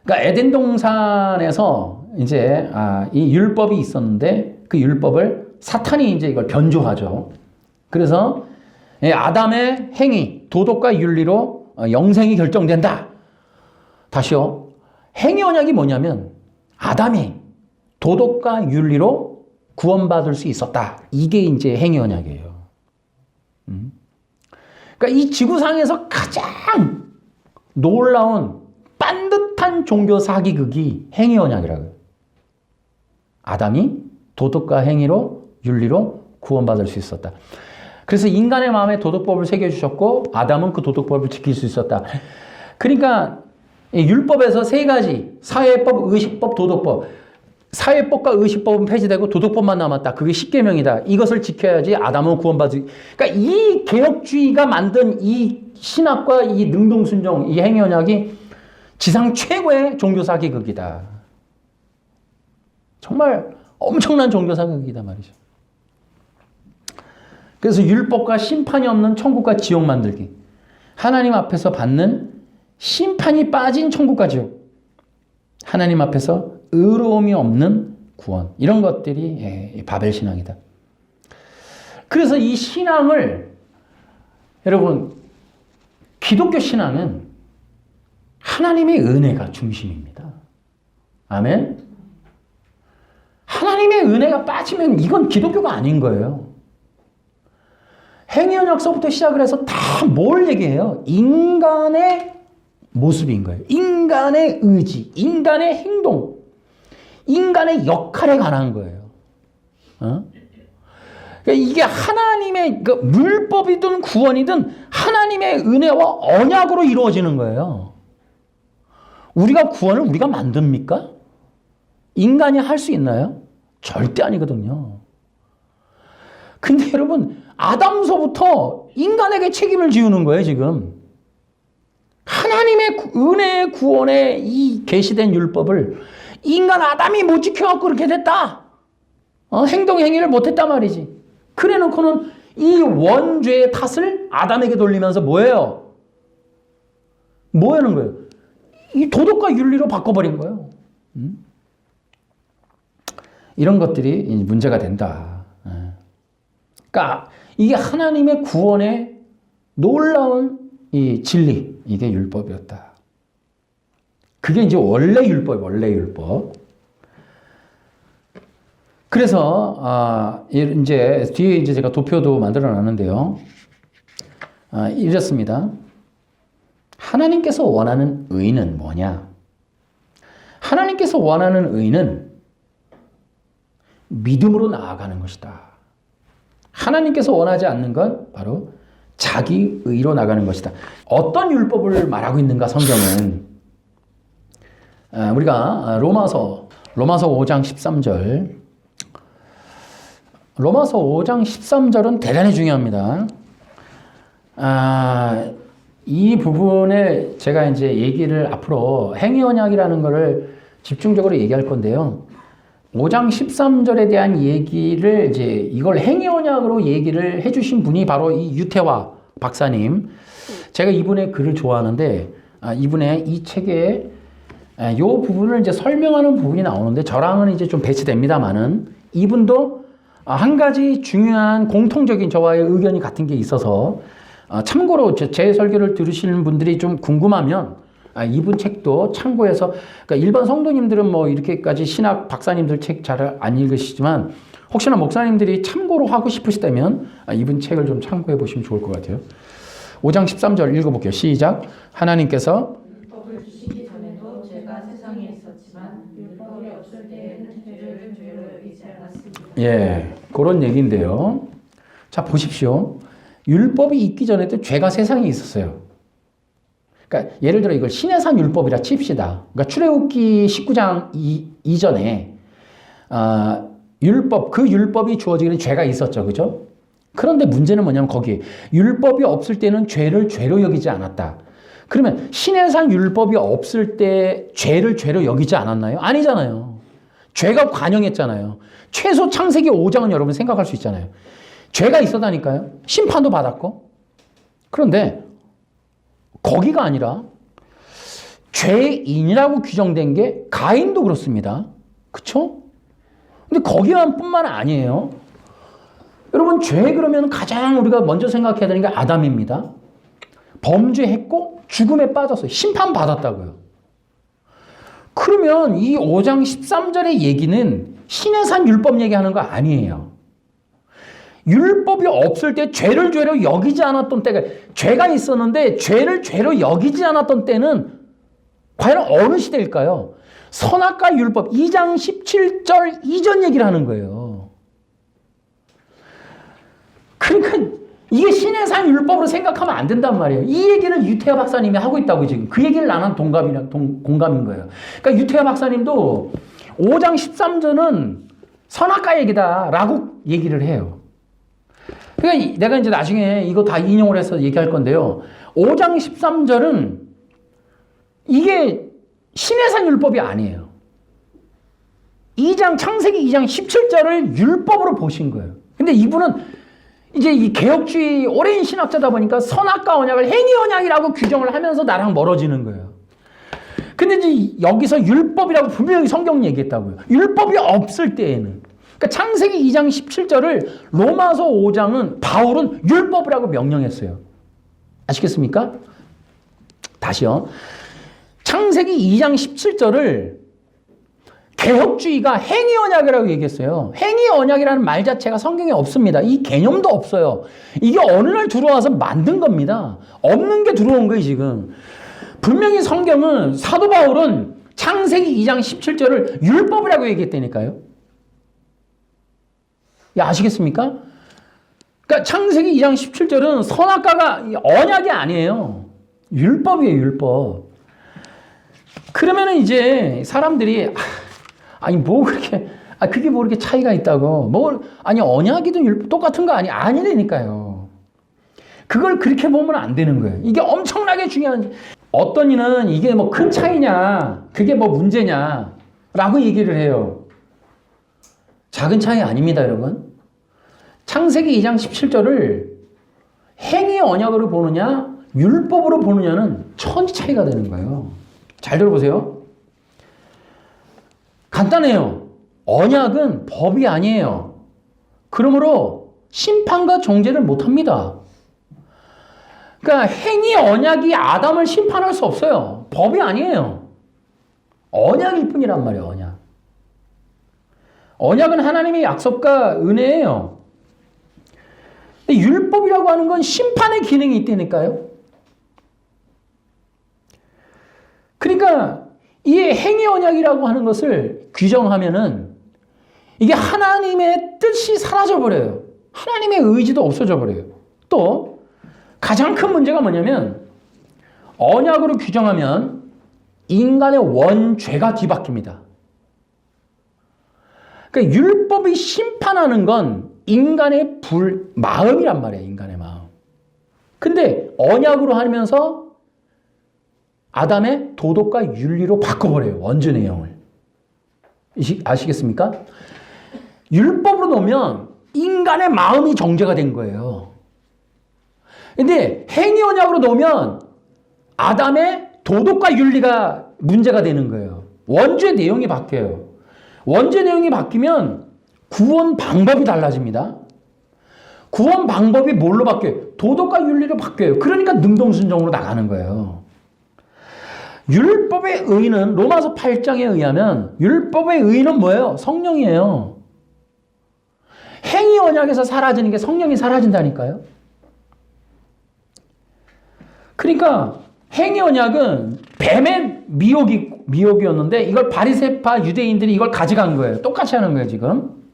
그러니까 에덴 동산에서 이제 이 율법이 있었는데 그 율법을 사탄이 이제 이걸 변조하죠. 그래서 아담의 행위, 도덕과 윤리로 영생이 결정된다. 다시요. 행위 언약이 뭐냐면 아담이 도덕과 윤리로 구원받을 수 있었다. 이게 이제 행위 언약이에요. 그러니까 이 지구상에서 가장 놀라운 반듯한 종교 사기극이 행위 언약이라고요. 아담이 도덕과 행위로 윤리로 구원받을 수 있었다. 그래서 인간의 마음에 도덕법을 새겨주셨고 아담은 그 도덕법을 지킬 수 있었다. 그러니까 율법에서 세 가지 사회법, 의식법, 도덕법. 사회법과 의식법은 폐지되고 도덕법만 남았다. 그게 십계명이다. 이것을 지켜야지 아담은 구원받을. 그러니까 이 개혁주의가 만든 이 신학과 이 능동순종, 이 행위 언약이 지상 최고의 종교사기극이다. 정말 엄청난 종교사기극이다 말이죠. 그래서 율법과 심판이 없는 천국과 지옥 만들기. 하나님 앞에서 받는 심판이 빠진 천국과 지옥. 하나님 앞에서 의로움이 없는 구원. 이런 것들이 바벨 신앙이다. 그래서 이 신앙을 여러분 기독교 신앙은 하나님의 은혜가 중심입니다. 아멘. 하나님의 은혜가 빠지면 이건 기독교가 아닌 거예요. 행위 언약서부터 시작을 해서 다 뭘 얘기해요? 인간의 모습인 거예요. 인간의 의지, 인간의 행동, 인간의 역할에 관한 거예요. 그러니까 이게 하나님의 물법이든 구원이든 하나님의 은혜와 언약으로 이루어지는 거예요. 우리가 구원을 우리가 만듭니까? 인간이 할 수 있나요? 절대 아니거든요. 근데 여러분, 아담서부터 인간에게 책임을 지우는 거예요, 지금. 하나님의 은혜의 구원의 이 계시된 율법을 인간 아담이 못 지켜갖고 그렇게 됐다. 행동, 행위를 못했단 말이지. 그래 놓고는 이 원죄의 탓을 아담에게 돌리면서 뭐예요? 뭐 하는 거예요? 이 도덕과 윤리로 바꿔버린 거예요. 이런 것들이 문제가 된다. 그러니까 이게 하나님의 구원의 놀라운 이 진리, 이게 율법이었다. 그게 이제 원래 율법. 그래서 이제 뒤에 이제 제가 도표도 만들어 놨는데요. 이렇습니다. 하나님께서 원하는 의는 뭐냐? 하나님께서 원하는 의는 믿음으로 나아가는 것이다. 하나님께서 원하지 않는 건 바로 자기 의로 나가는 것이다. 어떤 율법을 말하고 있는가 성경은 우리가 로마서 5장 13절 로마서 5장 13절은 대단히 중요합니다. 이 부분에 제가 이제 얘기를 앞으로 행위 언약이라는 것을 집중적으로 얘기할 건데요. 5장 13절에 대한 얘기를 이제 이걸 행위 언약으로 얘기를 해주신 분이 바로 이 유태화 박사님. 제가 이분의 글을 좋아하는데 이분의 이 책에 이 부분을 이제 설명하는 부분이 나오는데 저랑은 이제 좀 배치됩니다만은 이분도 한 가지 중요한 공통적인 저와의 의견이 같은 게 있어서 참고로 제 설교를 들으시는 분들이 좀 궁금하면 이분 책도 참고해서 그러니까 일반 성도님들은 뭐 이렇게까지 신학 박사님들 책 잘 안 읽으시지만 혹시나 목사님들이 참고로 하고 싶으시다면 이분 책을 좀 참고해 보시면 좋을 것 같아요. 5장 13절 읽어볼게요. 시작. 하나님께서 율법을 주시기 전에도 죄가 세상에 있었지만 율법이 없을 때에는 죄를 죄로 여기지 않았습니다. 예, 그런 얘기인데요. 자, 보십시오. 율법이 있기 전에도 죄가 세상에 있었어요. 그러니까 예를 들어 이걸 시내산 율법이라 칩시다. 그러니까 출애굽기 19장 이전에 율법, 그 율법이 주어지기는 죄가 있었죠. 그죠? 그런데 문제는 뭐냐면 거기 율법이 없을 때는 죄를 죄로 여기지 않았다. 그러면 시내산 율법이 없을 때 죄를 죄로 여기지 않았나요? 아니잖아요. 죄가 관영했잖아요. 최소 창세기 5장은 여러분 생각할 수 있잖아요. 죄가 있었다니까요. 심판도 받았고. 그런데 거기가 아니라 죄인이라고 규정된 게 가인도 그렇습니다. 그쵸? 근데 거기만 뿐만 아니에요. 여러분, 죄 그러면 가장 우리가 먼저 생각해야 되는 게 아담입니다. 범죄했고 죽음에 빠졌어요. 심판받았다고요. 그러면 이 5장 13절의 얘기는 시내산 율법 얘기하는 거 아니에요. 율법이 없을 때 죄를 죄로 여기지 않았던 때가, 죄가 있었는데 죄를 죄로 여기지 않았던 때는 과연 어느 시대일까요? 선악과 율법 2장 17절 이전 얘기를 하는 거예요. 그러니까 이게 시내산 율법으로 생각하면 안 된단 말이에요. 이 얘기를 유태하 박사님이 하고 있다고 지금. 그 얘기를 나는 공감인 거예요. 그러니까 유태하 박사님도 5장 13절은 선악과 얘기다라고 얘기를 해요. 그러니까 내가 이제 나중에 이거 다 인용을 해서 얘기할 건데요. 5장 13절은 이게 시내산 율법이 아니에요. 창세기 2장 17절을 율법으로 보신 거예요. 근데 이분은 이제 이 개혁주의 오랜 신학자다 보니까 선악과 언약을 행위 언약이라고 규정을 하면서 나랑 멀어지는 거예요. 근데 이제 여기서 율법이라고 분명히 성경 얘기했다고요. 율법이 없을 때에는. 그러니까 창세기 2장 17절을 로마서 5장은 바울은 율법이라고 명령했어요. 아시겠습니까? 다시요. 창세기 2장 17절을 개혁주의가 행위 언약이라고 얘기했어요. 행위 언약이라는 말 자체가 성경에 없습니다. 이 개념도 없어요. 이게 어느 날 들어와서 만든 겁니다. 없는 게 들어온 거예요, 지금. 분명히 성경은 사도 바울은 창세기 2장 17절을 율법이라고 얘기했다니까요. 아시겠습니까? 그러니까 창세기 2장 17절은 선악과가 언약이 아니에요. 율법이에요, 율법. 그러면은 이제 사람들이 아니 뭐 그렇게 그게 뭐 이렇게 차이가 있다고 아니 언약이든 율법 똑같은 거 아니라니까요. 그걸 그렇게 보면 안 되는 거예요. 이게 엄청나게 중요한. 어떤 이는 이게 뭐 큰 차이냐, 그게 뭐 문제냐라고 얘기를 해요. 작은 차이 아닙니다, 여러분. 창세기 2장 17절을 행위 언약으로 보느냐, 율법으로 보느냐는 천지 차이가 되는 거예요. 잘 들어보세요. 간단해요. 언약은 법이 아니에요. 그러므로 심판과 정죄를 못합니다. 그러니까 행위 언약이 아담을 심판할 수 없어요. 법이 아니에요. 언약일 뿐이란 말이에요. 언약. 언약은 하나님의 약속과 은혜예요. 근데 율법이라고 하는 건 심판의 기능이 있다니까요. 그러니까 이 행위 언약이라고 하는 것을 규정하면은 이게 하나님의 뜻이 사라져버려요. 하나님의 의지도 없어져 버려요. 또 가장 큰 문제가 뭐냐면 언약으로 규정하면 인간의 원죄가 뒤바뀝니다. 그러니까 율법이 심판하는 건 인간의 마음이란 말이에요. 인간의 마음. 근데 언약으로 하면서 아담의 도덕과 윤리로 바꿔버려요. 원죄 내용을. 아시겠습니까? 율법으로 놓으면 인간의 마음이 정죄가 된 거예요. 근데 행위 언약으로 놓으면 아담의 도덕과 윤리가 문제가 되는 거예요. 원죄 내용이 바뀌어요. 원죄 내용이 바뀌면 구원 방법이 달라집니다. 구원 방법이 뭘로 바뀌어요? 도덕과 윤리로 바뀌어요. 그러니까 능동순종으로 나가는 거예요. 율법의 의는 로마서 8장에 의하면 율법의 의는 뭐예요? 성령이에요. 행위 언약에서 사라지는 게 성령이 사라진다니까요. 그러니까 행위 언약은 뱀의 미혹이었는데 이걸 바리새파 유대인들이 이걸 가져간 거예요. 똑같이 하는 거예요, 지금.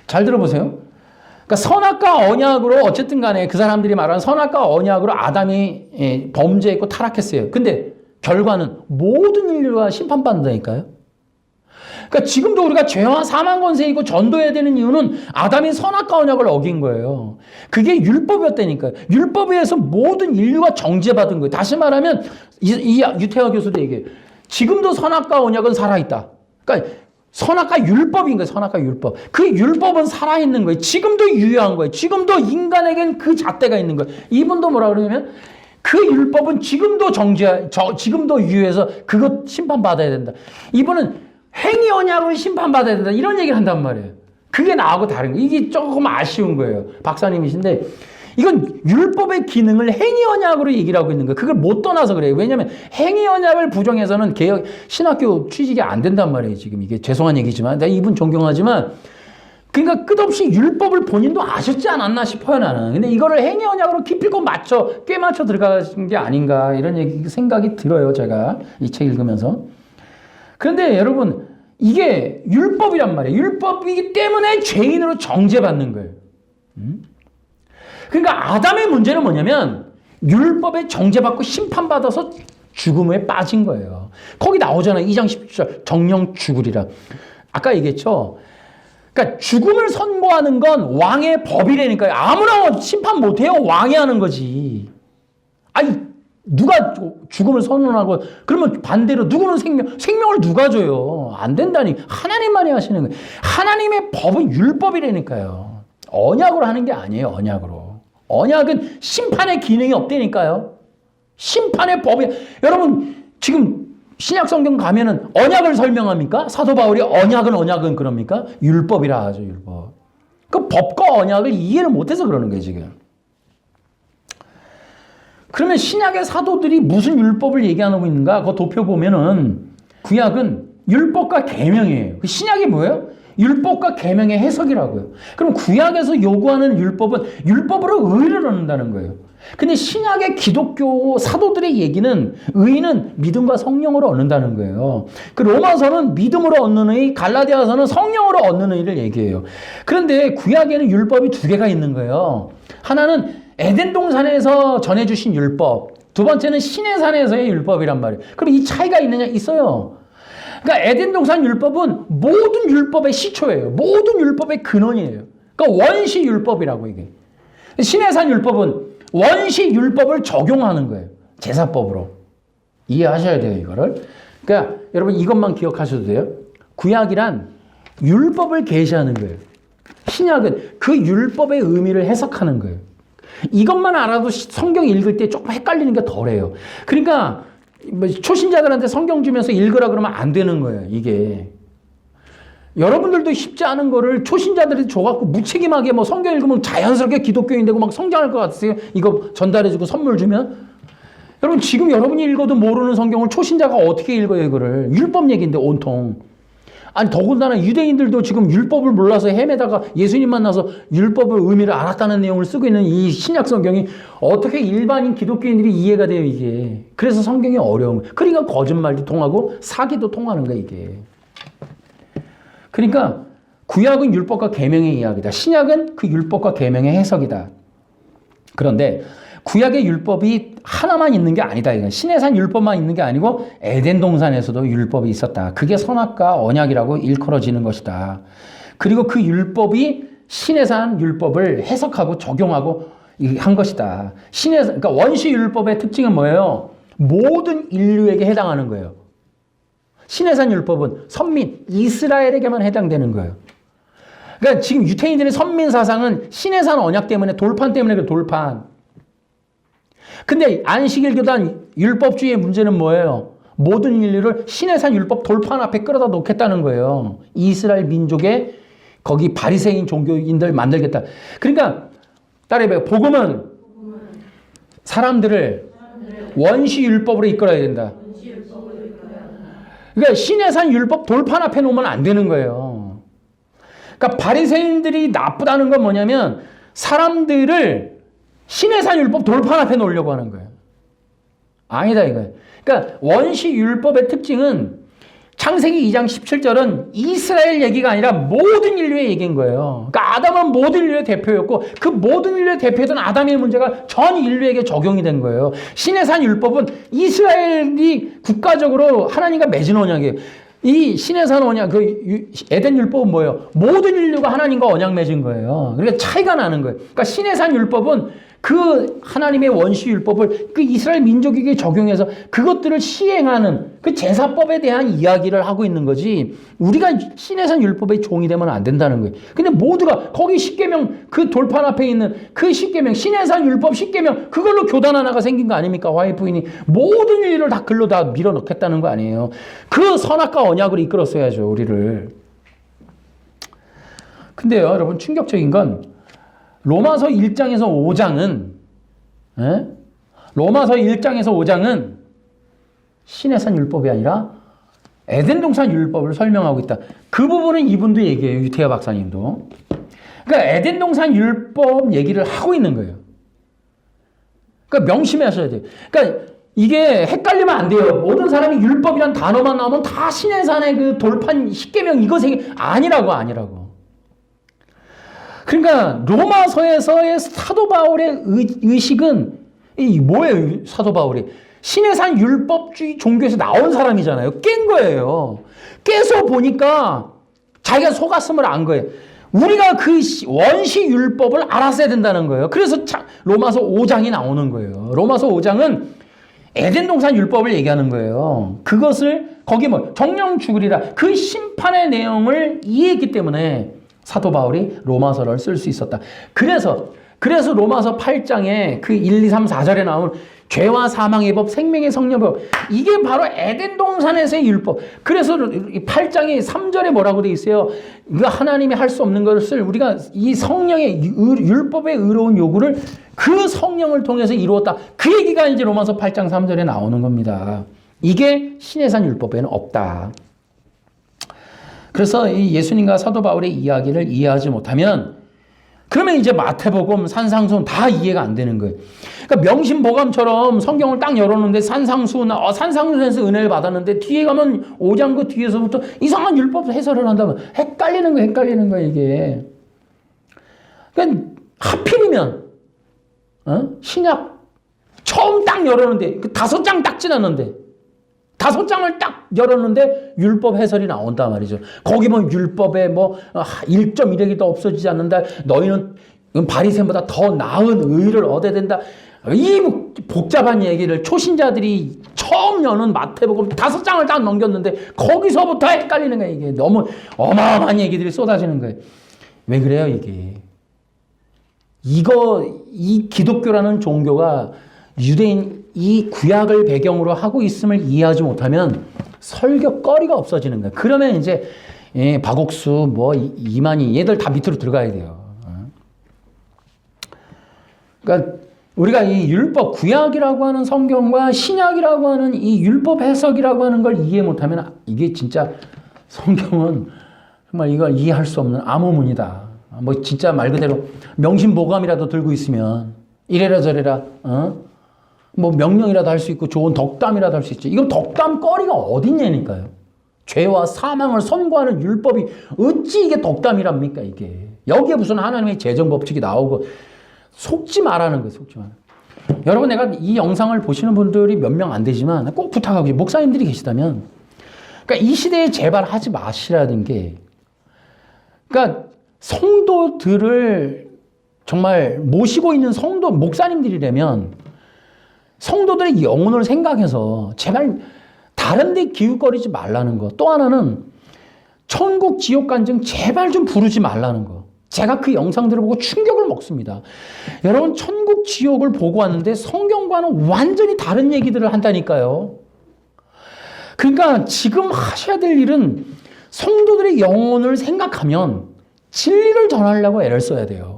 잘 들어보세요. 그러니까 그러니까 선악과 언약으로 어쨌든 간에 그 사람들이 말하는 선악과 언약으로 아담이 범죄했고 타락했어요. 근데 결과는 모든 인류가 심판받는다니까요. 그러니까 지금도 우리가 죄와 사망 권세이고 전도해야 되는 이유는 아담이 선악과 언약을 어긴 거예요. 그게 율법이었다니까요. 율법에 의해서 모든 인류가 정죄받은 거예요. 다시 말하면 이 유태화 교수도 얘기해요. 지금도 선악과 언약은 살아있다. 그러니까 선악과 율법인 거예요. 선악과 율법. 그 율법은 살아있는 거예요. 지금도 유효한 거예요. 지금도 인간에겐 그 잣대가 있는 거예요. 이분도 뭐라 그러냐면 그 율법은 지금도 지금도 유효해서 그것 심판받아야 된다. 이분은 행위 언약으로 심판받아야 된다. 이런 얘기를 한단 말이에요. 그게 나하고 다른 거예요. 이게 조금 아쉬운 거예요. 박사님이신데 이건 율법의 기능을 행위 언약으로 얘기를 하고 있는 거예요. 그걸 못 떠나서 그래요. 왜냐하면 행위 언약을 부정해서는 개혁 신학교 취직이 안 된단 말이에요. 지금 이게 죄송한 얘기지만 내가 이분 존경하지만 그러니까 끝없이 율법을 본인도 아셨지 않았나 싶어요, 나는. 근데 이거를 행위 언약으로 기필코 꽤 맞춰 들어가신 게 아닌가 이런 생각이 들어요. 제가 이 책 읽으면서. 그런데 여러분 이게 율법이란 말이에요. 율법이기 때문에 죄인으로 정죄받는 거예요. 그러니까 아담의 문제는 뭐냐면 율법에 정죄받고 심판받아서 죽음에 빠진 거예요. 거기 나오잖아요. 2장 17절 정령 죽으리라. 아까 얘기했죠. 그러니까 죽음을 선고하는 건 왕의 법이라니까요. 아무나 심판 못해요. 왕이 하는 거지. 아니 누가 죽음을 선언하고 그러면 반대로 누구는 생명을 누가 줘요? 안 된다니. 하나님만이 하시는 거예요. 하나님의 법은 율법이라니까요. 언약으로 하는 게 아니에요. 언약으로. 언약은 심판의 기능이 없다니까요. 심판의 법이. 여러분 지금 신약 성경 가면은 언약을 설명합니까? 사도 바울이 언약은 그럽니까? 율법이라 하죠. 율법. 그 법과 언약을 이해를 못해서 그러는 거예요. 지금. 그러면 신약의 사도들이 무슨 율법을 얘기하고 있는가? 그거 도표 보면은 구약은 율법과 계명이에요. 신약이 뭐예요? 율법과 계명의 해석이라고요. 그럼 구약에서 요구하는 율법은 율법으로 의를 얻는다는 거예요. 근데 신약의 기독교 사도들의 얘기는 의는 믿음과 성령으로 얻는다는 거예요. 그 로마서는 믿음으로 얻는 의, 갈라디아서는 성령으로 얻는 의를 얘기해요. 그런데 구약에는 율법이 두 개가 있는 거예요. 하나는 에덴 동산에서 전해주신 율법, 두 번째는 시내산에서의 율법이란 말이에요. 그럼 이 차이가 있느냐? 있어요. 그러니까 에덴 동산 율법은 모든 율법의 시초예요. 모든 율법의 근원이에요. 그러니까 원시 율법이라고 이게. 시내산 율법은 원시 율법을 적용하는 거예요. 제사법으로. 이해하셔야 돼요, 이거를. 그러니까 여러분 이것만 기억하셔도 돼요. 구약이란 율법을 계시하는 거예요. 신약은 그 율법의 의미를 해석하는 거예요. 이것만 알아도 성경 읽을 때 조금 헷갈리는 게 덜해요. 그러니까 초신자들한테 성경 주면서 읽으라 그러면 안 되는 거예요, 이게. 여러분들도 쉽지 않은 거를 초신자들이 줘갖고 무책임하게 뭐 성경 읽으면 자연스럽게 기독교인 되고 막 성장할 것 같으세요? 이거 전달해주고 선물 주면? 여러분, 지금 여러분이 읽어도 모르는 성경을 초신자가 어떻게 읽어요, 이거를? 율법 얘기인데, 온통. 아니, 더군다나 유대인들도 지금 율법을 몰라서 헤매다가 예수님 만나서 율법의 의미를 알았다는 내용을 쓰고 있는 이 신약 성경이 어떻게 일반인 기독교인들이 이해가 돼요, 이게. 그래서 성경이 어려운 거예요. 그러니까 거짓말도 통하고 사기도 통하는 거야, 이게. 그러니까 구약은 율법과 계명의 이야기다. 신약은 그 율법과 계명의 해석이다. 그런데 구약의 율법이 하나만 있는 게 아니다. 이건 시내산 율법만 있는 게 아니고 에덴 동산에서도 율법이 있었다. 그게 선악과 언약이라고 일컬어지는 것이다. 그리고 그 율법이 시내산 율법을 해석하고 적용하고 한 것이다. 그러니까 원시 율법의 특징은 뭐예요? 모든 인류에게 해당하는 거예요. 시내산 율법은 선민, 이스라엘에게만 해당되는 거예요. 그러니까 지금 유태인들의 선민 사상은 시내산 언약 때문에 돌판 때문에 그 돌판. 근데 안식일 교단 율법주의의 문제는 뭐예요? 모든 인류를 시내산 율법 돌판 앞에 끌어다 놓겠다는 거예요. 이스라엘 민족의 거기 바리새인 종교인들 만들겠다. 그러니까 따라해봐요. 복음은 사람들을 원시 율법으로 이끌어야 된다. 그러니까 시내산 율법 돌판 앞에 놓으면 안 되는 거예요. 그러니까 바리새인들이 나쁘다는 건 뭐냐면 사람들을 시내산 율법 돌판 앞에 놓으려고 하는 거예요. 아니다 이거예요. 그러니까 원시 율법의 특징은 창세기 2장 17절은 이스라엘 얘기가 아니라 모든 인류의 얘기인 거예요. 그러니까 아담은 모든 인류의 대표였고 그 모든 인류의 대표였던 아담의 문제가 전 인류에게 적용이 된 거예요. 신의 산 율법은 이스라엘이 국가적으로 하나님과 맺은 언약이에요. 이 신의 산 언약, 그 에덴 율법은 뭐예요? 모든 인류가 하나님과 언약 맺은 거예요. 그러니까 차이가 나는 거예요. 그러니까 신의 산 율법은 그 하나님의 원시 율법을 그 이스라엘 민족에게 적용해서 그것들을 시행하는 그 제사법에 대한 이야기를 하고 있는 거지 우리가 신의 산 율법의 종이 되면 안 된다는 거예요. 근데 모두가 거기 십계명 그 돌판 앞에 있는 그 십계명 신의 산 율법 십계명 그걸로 교단 하나가 생긴 거 아닙니까? 와이프인이 모든 일을 다 글로 다 밀어넣겠다는 거 아니에요. 그 선악과 언약으로 이끌었어야죠 우리를. 근데요 여러분 충격적인 건 로마서 1장에서 5장은 로마서 1장에서 5장은 신의 산 율법이 아니라 에덴 동산 율법을 설명하고 있다. 그 부분은 이분도 얘기해요. 유태하 박사님도. 그러니까 에덴 동산 율법 얘기를 하고 있는 거예요. 그러니까 명심하셔야 돼요. 그러니까 이게 헷갈리면 안 돼요. 모든 사람이 율법이란 단어만 나오면 다 신의 산의 그 돌판 십계명 이것이 아니라고. 그러니까 로마서에서의 사도 바울의 의식은 뭐예요? 사도 바울이 신의 산 율법주의 종교에서 나온 사람이잖아요. 깬 거예요. 깨서 보니까 자기가 속았음을 안 거예요. 우리가 그 원시 율법을 알았어야 된다는 거예요. 그래서 로마서 5장이 나오는 거예요. 로마서 5장은 에덴 동산 율법을 얘기하는 거예요. 그것을 거기 정령 죽으리라 그 심판의 내용을 이해했기 때문에 사도 바울이 로마서를 쓸 수 있었다. 그래서 로마서 8장에 그 1, 2, 3, 4절에 나온 죄와 사망의 법, 생명의 성령법 이게 바로 에덴 동산에서의 율법. 그래서 8장의 3절에 뭐라고 돼 있어요? 이거 하나님이 할 수 없는 것을 우리가 이 성령의 율법의 의로운 요구를 그 성령을 통해서 이루었다. 그 얘기가 이제 로마서 8장 3절에 나오는 겁니다. 이게 신의 산 율법에는 없다. 그래서 이 예수님과 사도 바울의 이야기를 이해하지 못하면 그러면 이제 마태복음, 산상수훈 다 이해가 안 되는 거예요. 그러니까 명심보감처럼 성경을 딱 열어놓는데 산상수훈에서 은혜를 받았는데 뒤에 가면 5장 그 뒤에서부터 이상한 율법 해설을 한다면 헷갈리는 거야 이게. 그러니까 하필이면 신약 처음 딱 열었는데 그 5장 딱 지났는데 5장을 딱 열었는데 율법 해설이 나온단 말이죠. 거기 보면 율법에 1.1핵이 더 없어지지 않는다. 너희는 바리새인보다 더 나은 의를 얻어야 된다. 이 복잡한 얘기를 초신자들이 처음 여는 마태복음 5장을 딱 넘겼는데 거기서부터 헷갈리는 거예요. 이게 너무 어마어마한 얘기들이 쏟아지는 거예요. 왜 그래요 이게? 이 기독교라는 종교가 유대인 이 구약을 배경으로 하고 있음을 이해하지 못하면 설교거리가 없어지는 거예요. 그러면 이제 박옥수, 이만희 얘들 다 밑으로 들어가야 돼요. 그러니까 우리가 이 율법, 구약이라고 하는 성경과 신약이라고 하는 이 율법 해석이라고 하는 걸 이해 못하면 이게 진짜 성경은 정말 이걸 이해할 수 없는 암호문이다. 진짜 말 그대로 명심보감이라도 들고 있으면 이래라 저래라 명령이라도 할 수 있고 좋은 덕담이라도 할 수 있지. 이건 덕담거리가 어딨냐니까요. 죄와 사망을 선고하는 율법이 어찌 이게 덕담이랍니까 이게. 여기에 무슨 하나님의 재정법칙이 나오고 속지 말라는 거예요. 속지 말. 여러분 내가 이 영상을 보시는 분들이 몇 명 안 되지만 꼭 부탁하고 목사님들이 계시다면 그러니까 이 시대에 제발 하지 마시라는 게 그러니까 성도들을 정말 모시고 있는 목사님들이라면 성도들의 영혼을 생각해서 제발 다른 데 기웃거리지 말라는 거. 또 하나는 천국 지옥 간증 제발 좀 부르지 말라는 거. 제가 그 영상들을 보고 충격을 먹습니다. 여러분 천국 지옥을 보고 왔는데 성경과는 완전히 다른 얘기들을 한다니까요. 그러니까 지금 하셔야 될 일은 성도들의 영혼을 생각하면 진리를 전하려고 애를 써야 돼요.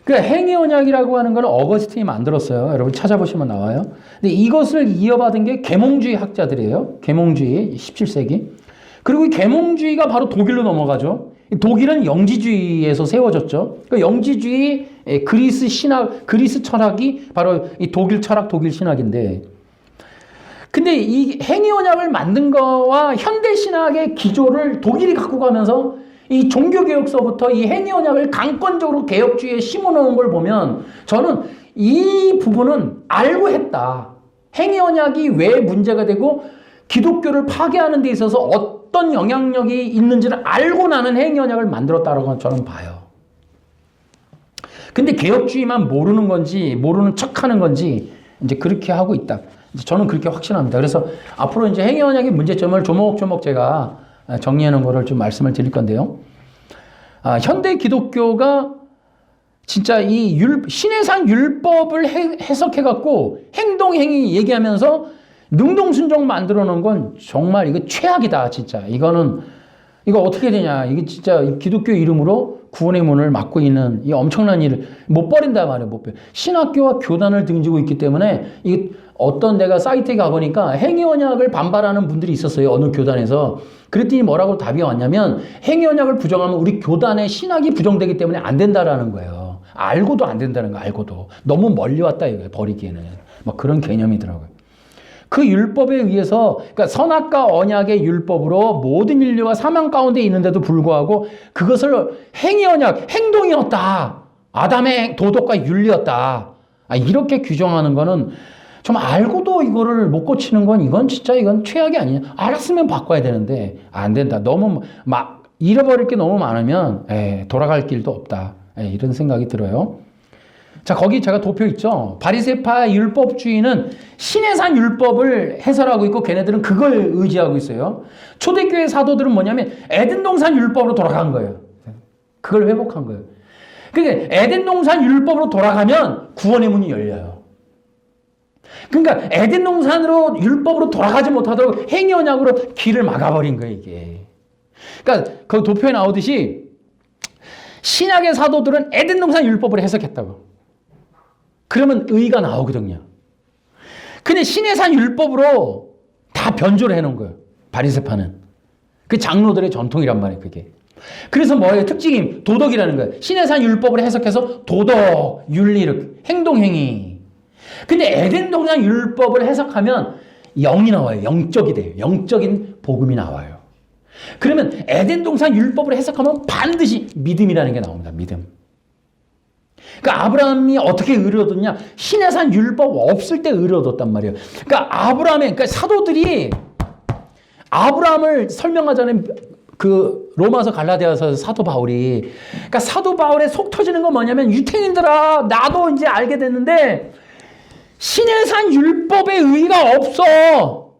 행위 언약이라고 하는 걸 어거스틴이 만들었어요. 여러분 찾아보시면 나와요. 근데 이것을 이어받은 게 계몽주의 학자들이에요. 계몽주의 17세기. 그리고 이 계몽주의가 바로 독일로 넘어가죠. 독일은 영지주의에서 세워졌죠. 영지주의 그리스 철학이 바로 이 독일 철학, 독일 신학인데 근데 이 행위언약을 만든 거와 현대신학의 기조를 독일이 갖고 가면서 이 종교개혁서부터 이 행위언약을 강권적으로 개혁주의에 심어놓은 걸 보면 저는 이 부분은 알고 했다. 행위언약이 왜 문제가 되고 기독교를 파괴하는 데 있어서 어떤 영향력이 있는지를 알고 나는 행위언약을 만들었다고 저는 봐요. 근데 개혁주의만 모르는 건지 모르는 척하는 건지 이제 그렇게 하고 있다. 저는 그렇게 확신합니다. 그래서 앞으로 이제 행위언약의 문제점을 조목조목 제가 정리하는 거를 좀 말씀을 드릴 건데요. 현대 기독교가 진짜 이 신해산 율법을 해석해갖고 행동행위 얘기하면서 능동순종 만들어 놓은 건 정말 이거 최악이다, 진짜. 이거 어떻게 되냐. 이게 진짜 기독교 이름으로 구원의 문을 막고 있는 이 엄청난 일을 못 버린다 말이에요, 못 버려. 신학교와 교단을 등지고 있기 때문에 이게 어떤 내가 사이트에 가보니까 행위언약을 반발하는 분들이 있었어요, 어느 교단에서. 그랬더니 뭐라고 답이 왔냐면 행위언약을 부정하면 우리 교단의 신학이 부정되기 때문에 안 된다라는 거예요. 알고도 안 된다는 거, 알고도. 너무 멀리 왔다 이거예요, 버리기에는. 막 그런 개념이더라고요. 그 율법에 의해서, 그러니까 선악과 언약의 율법으로 모든 인류가 사망 가운데 있는데도 불구하고 그것을 행위언약, 행동이었다. 아담의 도덕과 윤리였다. 이렇게 규정하는 거는 좀 알고도 이거를 못 고치는 건 이건 최악이 아니냐. 알았으면 바꿔야 되는데 안 된다. 너무 막 잃어버릴 게 너무 많으면 돌아갈 길도 없다. 이런 생각이 들어요. 자, 거기 제가 도표 있죠. 바리새파 율법주의는 신해산 율법을 해설하고 있고 걔네들은 그걸 의지하고 있어요. 초대교회 사도들은 뭐냐면 에덴 동산 율법으로 돌아간 거예요. 그걸 회복한 거예요. 그러니까 에덴 동산 율법으로 돌아가면 구원의 문이 열려요. 그러니까 에덴 동산으로 율법으로 돌아가지 못하도록 행위언약으로 길을 막아버린 거예요, 이게. 그러니까 그 도표에 나오듯이 신약의 사도들은 에덴 동산 율법을 해석했다고. 그러면 의가 나오거든요. 근데 신해산 율법으로 다 변조를 해놓은 거예요, 바리새파는. 그 장로들의 전통이란 말이에요, 그게. 그래서 뭐예요? 특징이 도덕이라는 거예요. 신해산 율법을 해석해서 도덕, 윤리, 행동행위. 근데 에덴 동산 율법을 해석하면 영이 나와요. 영적이 돼요. 영적인 복음이 나와요. 그러면 에덴 동산 율법을 해석하면 반드시 믿음이라는 게 나옵니다. 믿음. 그러니까 아브라함이 어떻게 의를 얻었냐? 신해산 율법 없을 때 의를 얻었단 말이에요. 그러니까 사도들이 아브라함을 설명하자는 그 로마서 갈라디아서 사도 바울이, 그러니까 사도 바울의 속 터지는 건 뭐냐면 유태인들아, 나도 이제 알게 됐는데 신해산 율법의 의의가 없어.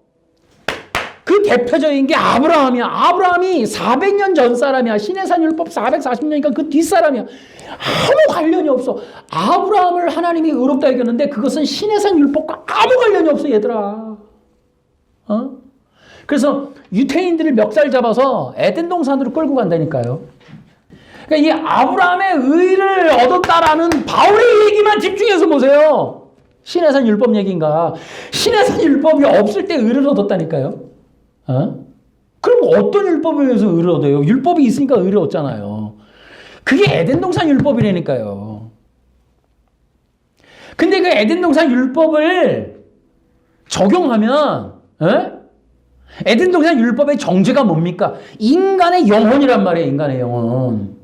그 대표적인 게 아브라함이야. 아브라함이 400년 전 사람이야. 신해산 율법 440년이니까 그 뒷사람이야. 아무 관련이 없어. 아브라함을 하나님이 의롭다 여겼는데 그것은 신해산 율법과 아무 관련이 없어, 얘들아. 그래서 유태인들을 멱살 잡아서 에덴 동산으로 끌고 간다니까요. 그러니까 이 아브라함의 의를 얻었다라는 바울의 얘기만 집중해서 보세요. 신해산 율법 얘기인가? 신해산 율법이 없을 때 의를 얻었다니까요. 그럼 어떤 율법에 의해서 의를 얻어요? 율법이 있으니까 의를 얻잖아요. 그게 에덴 동산 율법이라니까요. 근데 그 에덴 동산 율법을 적용하면, 에덴 동산 율법의 정죄가 뭡니까? 인간의 영혼이란 말이에요, 인간의 영혼.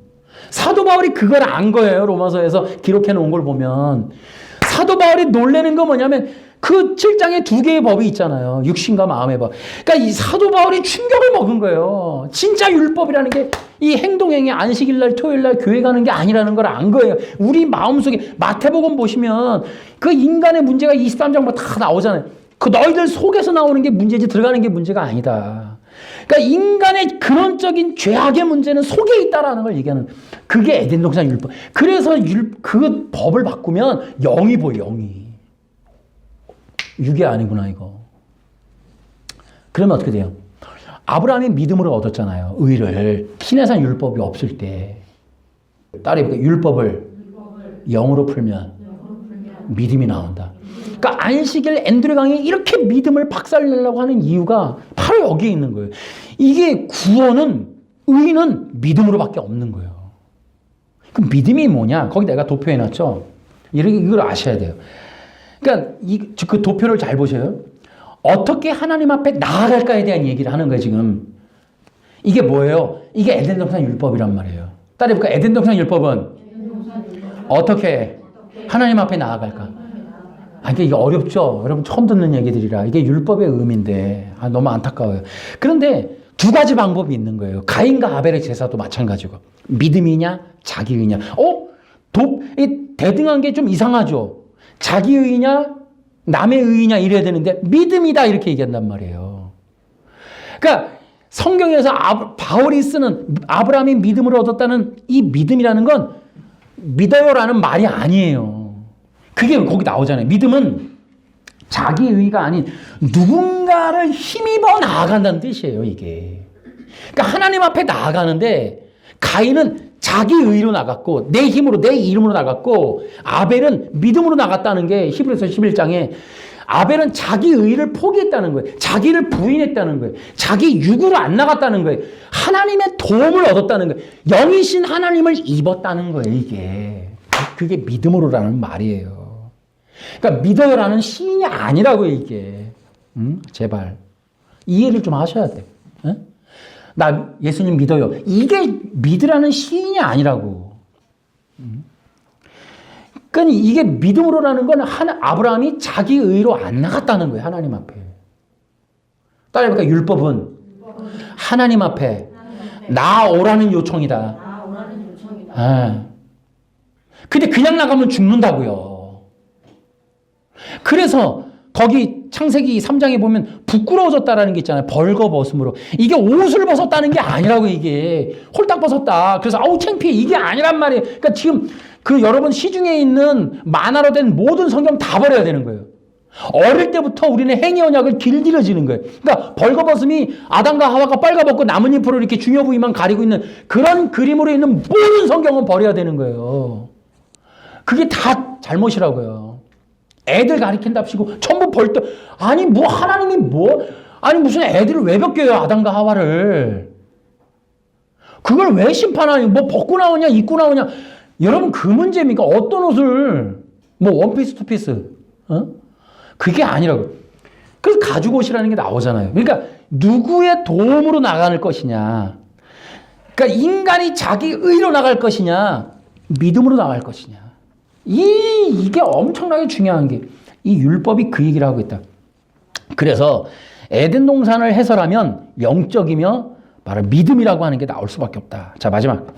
사도 바울이 그걸 안 거예요, 로마서에서 기록해 놓은 걸 보면. 사도 바울이 놀라는 건 뭐냐면 그 7장에 2개의 법이 있잖아요. 육신과 마음의 법. 그러니까 이 사도 바울이 충격을 먹은 거예요. 진짜 율법이라는 게 이 행동행위 안식일날 토요일날 교회 가는 게 아니라는 걸 안 거예요. 우리 마음속에 마태복음 보시면 그 인간의 문제가 23장부터 다 나오잖아요. 그 너희들 속에서 나오는 게 문제지 들어가는 게 문제가 아니다. 그러니까 인간의 근원적인 죄악의 문제는 속에 있다라는 걸 얘기하는, 그게 에덴 동산 율법. 그래서 그 법을 바꾸면 영이 보여, 영이. 육이 아니구나, 이거. 그러면 어떻게 돼요? 아브라함이 믿음으로 얻었잖아요, 의를. 신해산 율법이 없을 때. 따라해볼게요. 율법을 영으로 풀면 믿음이 나온다. 그러니까 안식일 앤드류 강이 이렇게 믿음을 박살내려고 하는 이유가 바로 여기에 있는 거예요. 이게 구원은, 의는 믿음으로밖에 없는 거예요. 그 믿음이 뭐냐? 거기 내가 도표해놨죠? 이걸 아셔야 돼요. 그러니까 그 도표를 잘 보셔요. 어떻게 하나님 앞에 나아갈까에 대한 얘기를 하는 거예요, 지금. 이게 뭐예요? 이게 에덴 동산 율법이란 말이에요. 따라해볼까? 에덴 동산 율법은 어떻게 하나님 앞에 나아갈까? 이게 어렵죠? 여러분 처음 듣는 얘기들이라. 이게 율법의 의미인데, 너무 안타까워요. 그런데 두 가지 방법이 있는 거예요. 가인과 아벨의 제사도 마찬가지고. 믿음이냐, 자기의냐. 대등한 게 좀 이상하죠? 자기의냐, 남의 의냐 이래야 되는데, 믿음이다 이렇게 얘기한단 말이에요. 그러니까 성경에서 바울이 쓰는 아브라함이 믿음을 얻었다는 이 믿음이라는 건 믿어요라는 말이 아니에요. 그게 거기 나오잖아요. 믿음은 자기의가 아닌 누군가를 힘입어 나아간다는 뜻이에요, 이게. 그러니까 하나님 앞에 나아가는데 가인은 자기의로 나갔고 내 힘으로 내 이름으로 나갔고 아벨은 믿음으로 나갔다는 게 히브리서 11장에 아벨은 자기의를 포기했다는 거예요. 자기를 부인했다는 거예요. 자기 육으로 안 나갔다는 거예요. 하나님의 도움을 얻었다는 거예요. 영이신 하나님을 입었다는 거예요, 이게. 그게 믿음으로라는 말이에요. 그러니까 믿어요라는 시인이 아니라고요, 이게. 제발. 이해를 좀 하셔야 돼. 나 예수님 믿어요. 이게 믿으라는 시인이 아니라고. 그러니까 이게 믿음으로라는 건 아브라함이 자기 의로 안 나갔다는 거예요. 하나님 앞에. 따라해볼까? 율법은 하나님 앞에 나오라는 요청이다. 근데 그냥 나가면 죽는다고요. 그래서 거기 창세기 3장에 보면 부끄러워졌다라는 게 있잖아요. 벌거벗음으로. 이게 옷을 벗었다는 게 아니라고, 이게. 홀딱 벗었다. 그래서 아우 창피해. 이게 아니란 말이에요. 그러니까 지금 여러분 시중에 있는 만화로 된 모든 성경 다 버려야 되는 거예요. 어릴 때부터 우리는 행위 언약을 길들여지는 거예요. 그러니까 벌거벗음이 아담과 하와가 빨가벗고 나뭇잎으로 이렇게 중요 부위만 가리고 있는 그런 그림으로 있는 모든 성경은 버려야 되는 거예요. 그게 다 잘못이라고요. 애들 가리킨답시고 전부 벌떡. 아니 뭐 하나님이 아니 무슨 애들을 왜 벗겨요, 아담과 하와를. 그걸 왜 심판하니. 뭐 벗고 나오냐 입고 나오냐. 여러분 그 문제입니까? 어떤 옷을 원피스 투피스 그게 아니라고. 그래서 가죽 옷이라는 게 나오잖아요. 그러니까 누구의 도움으로 나가는 것이냐. 그러니까 인간이 자기 의로 나갈 것이냐, 믿음으로 나갈 것이냐. 이게 엄청나게 중요한 게 이 율법이 그 얘기를 하고 있다. 그래서 에덴 동산을 해설하면 영적이며 바로 믿음이라고 하는 게 나올 수밖에 없다. 자, 마지막.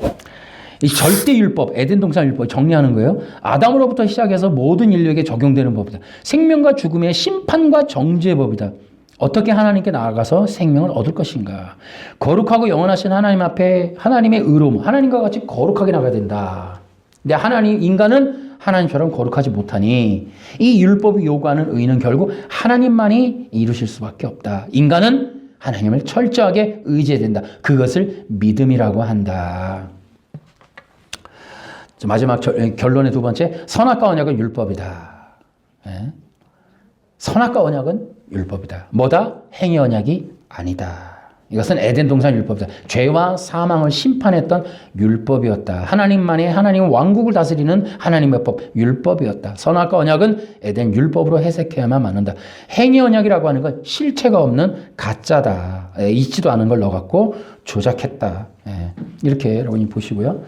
이 절대율법, 에덴 동산 율법 정리하는 거예요. 아담으로부터 시작해서 모든 인류에게 적용되는 법이다. 생명과 죽음의 심판과 정죄의 법이다. 어떻게 하나님께 나아가서 생명을 얻을 것인가. 거룩하고 영원하신 하나님 앞에 하나님의 의로움, 하나님과 같이 거룩하게 나가야 된다. 근데 인간은 하나님처럼 거룩하지 못하니 이 율법이 요구하는 의는 결국 하나님만이 이루실 수밖에 없다. 인간은 하나님을 철저하게 의지해야 된다. 그것을 믿음이라고 한다. 마지막 결론의 두 번째, 선악과 언약은 율법이다. 선악과 언약은 율법이다. 뭐다? 행위 언약이 아니다. 이것은 에덴 동산 율법이다. 죄와 사망을 심판했던 율법이었다. 하나님 왕국을 다스리는 하나님의 법, 율법이었다. 선악과 언약은 에덴 율법으로 해석해야만 맞는다. 행위 언약이라고 하는 건 실체가 없는 가짜다. 있지도 않은 걸 넣어갖고 조작했다. 이렇게 여러분이 보시고요.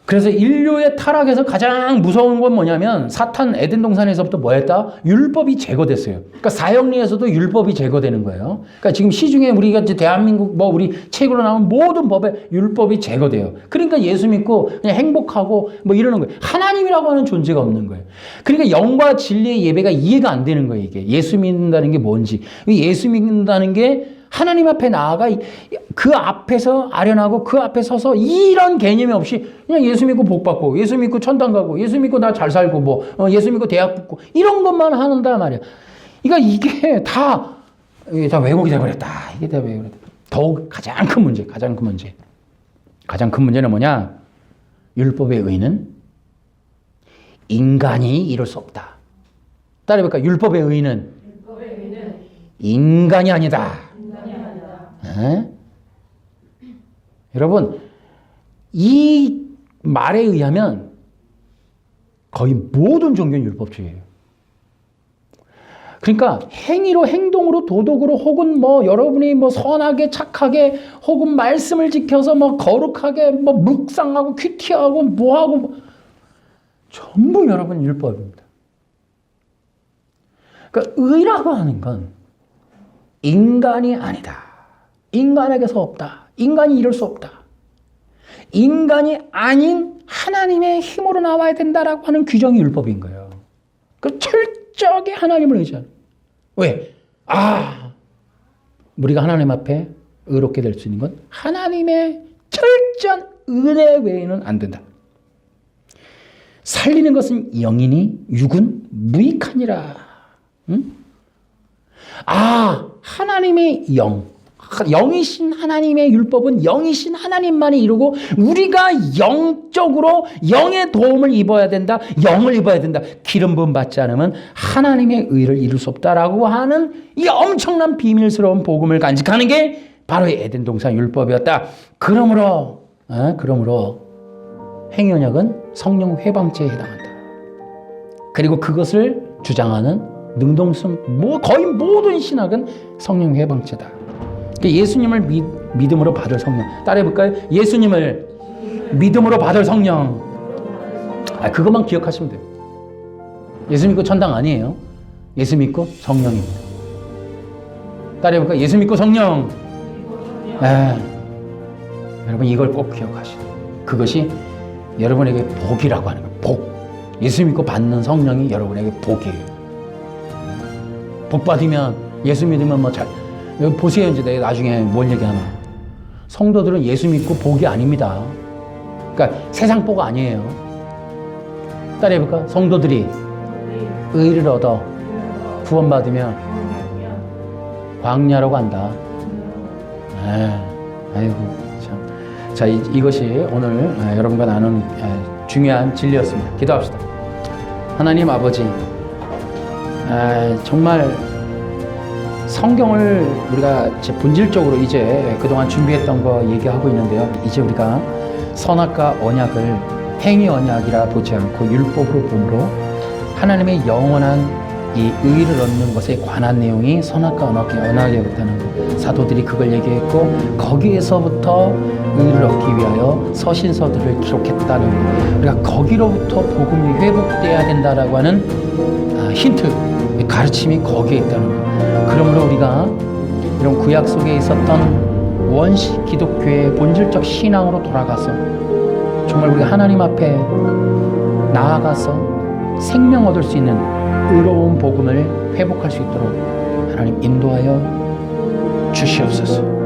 그래서 인류의 타락에서 가장 무서운 건 뭐냐면 사탄 에덴 동산에서부터 뭐 했다? 율법이 제거됐어요. 그러니까 사형리에서도 율법이 제거되는 거예요. 그러니까 지금 시중에 우리가 이제 대한민국 우리 책으로 나온 모든 법에 율법이 제거돼요. 그러니까 예수 믿고 그냥 행복하고 이러는 거예요. 하나님이라고 하는 존재가 없는 거예요. 그러니까 영과 진리의 예배가 이해가 안 되는 거예요, 이게. 예수 믿는다는 게 뭔지. 예수 믿는다는 게 하나님 앞에 나아가 그 앞에서 아련하고 그 앞에 서서 이런 개념이 없이 그냥 예수 믿고 복 받고 예수 믿고 천당 가고 예수 믿고 나 잘 살고 예수 믿고 대학 붙고 이런 것만 하는단 말이야. 그러니까 이게 다 왜곡이 돼버렸다. 이게 다 왜곡이 돼버렸다. 더욱 가장 큰 문제는 뭐냐? 율법의 의는 인간이 이룰 수 없다. 따라해볼까? 율법의 의는 인간이 아니다. 여러분, 이 말에 의하면 거의 모든 종교는 율법주의예요. 그러니까 행위로, 행동으로, 도덕으로, 혹은 뭐 여러분이 뭐 선하게, 착하게, 혹은 말씀을 지켜서 뭐 거룩하게, 뭐 묵상하고 큐티하고 뭐하고 전부 여러분 율법입니다. 그러니까 의라고 하는 건 인간이 아니다. 인간에게서 없다. 인간이 이룰 수 없다. 인간이 아닌 하나님의 힘으로 나와야 된다라고 하는 규정이 율법인 거예요. 그 철저하게 하나님을 의지하는. 왜? 우리가 하나님 앞에 의롭게 될 수 있는 건 하나님의 철저한 은혜 외에는 안 된다. 살리는 것은 영이니 육은 무익하니라. 응? 하나님의 영이신 하나님의 율법은 영이신 만이 이루고 우리가 영적으로 영의 도움을 입어야 된다. 영을 입어야 된다. 기름 부음 받지 않으면 하나님의 의를 이룰 수 없다라고 하는 이 엄청난 비밀스러운 복음을 간직하는 게 바로 에덴 동산 율법이었다. 그러므로 행위언약은 성령 회방죄에 해당한다. 그리고 그것을 주장하는 능동성 거의 모든 신학은 성령 회방죄다. 예수님을 믿음으로 받을 성령. 따라해볼까요? 예수님을 믿음으로 받을 성령. 그것만 기억하시면 돼요. 예수 믿고 천당 아니에요. 예수 믿고 성령입니다. 따라해볼까요? 예수 믿고 성령. 여러분 이걸 꼭 기억하시죠. 그것이 여러분에게 복이라고 하는 거예요. 복. 예수 믿고 받는 성령이 여러분에게 복이에요. 복 받으면 예수 믿으면 여기 보세요. 이제 내가 나중에 뭘 얘기하나. 성도들은 예수 믿고 복이 아닙니다. 그러니까 세상 복 아니에요. 따라해볼까? 성도들이 의를 얻어 구원받으면 광야로 간다. 아이고 참. 자, 이것이 오늘 여러분과 나눈 중요한 진리였습니다. 기도합시다. 하나님 아버지, 정말 성경을 우리가 본질적으로 이제 그동안 준비했던 거 얘기하고 있는데요. 이제 우리가 선악과 언약을 행위 언약이라 보지 않고 율법으로 보므로 하나님의 영원한 이 의를 얻는 것에 관한 내용이 선악과 언약이었다는 것. 사도들이 그걸 얘기했고 거기에서부터 의를 얻기 위하여 서신서들을 기록했다는 것. 우리가 거기로부터 복음이 회복돼야 된다라고 하는 힌트, 가르침이 거기에 있다는 것. 그러므로 우리가 이런 구약 속에 있었던 원시 기독교의 본질적 신앙으로 돌아가서 정말 우리가 하나님 앞에 나아가서 생명 얻을 수 있는 의로운 복음을 회복할 수 있도록 하나님 인도하여 주시옵소서.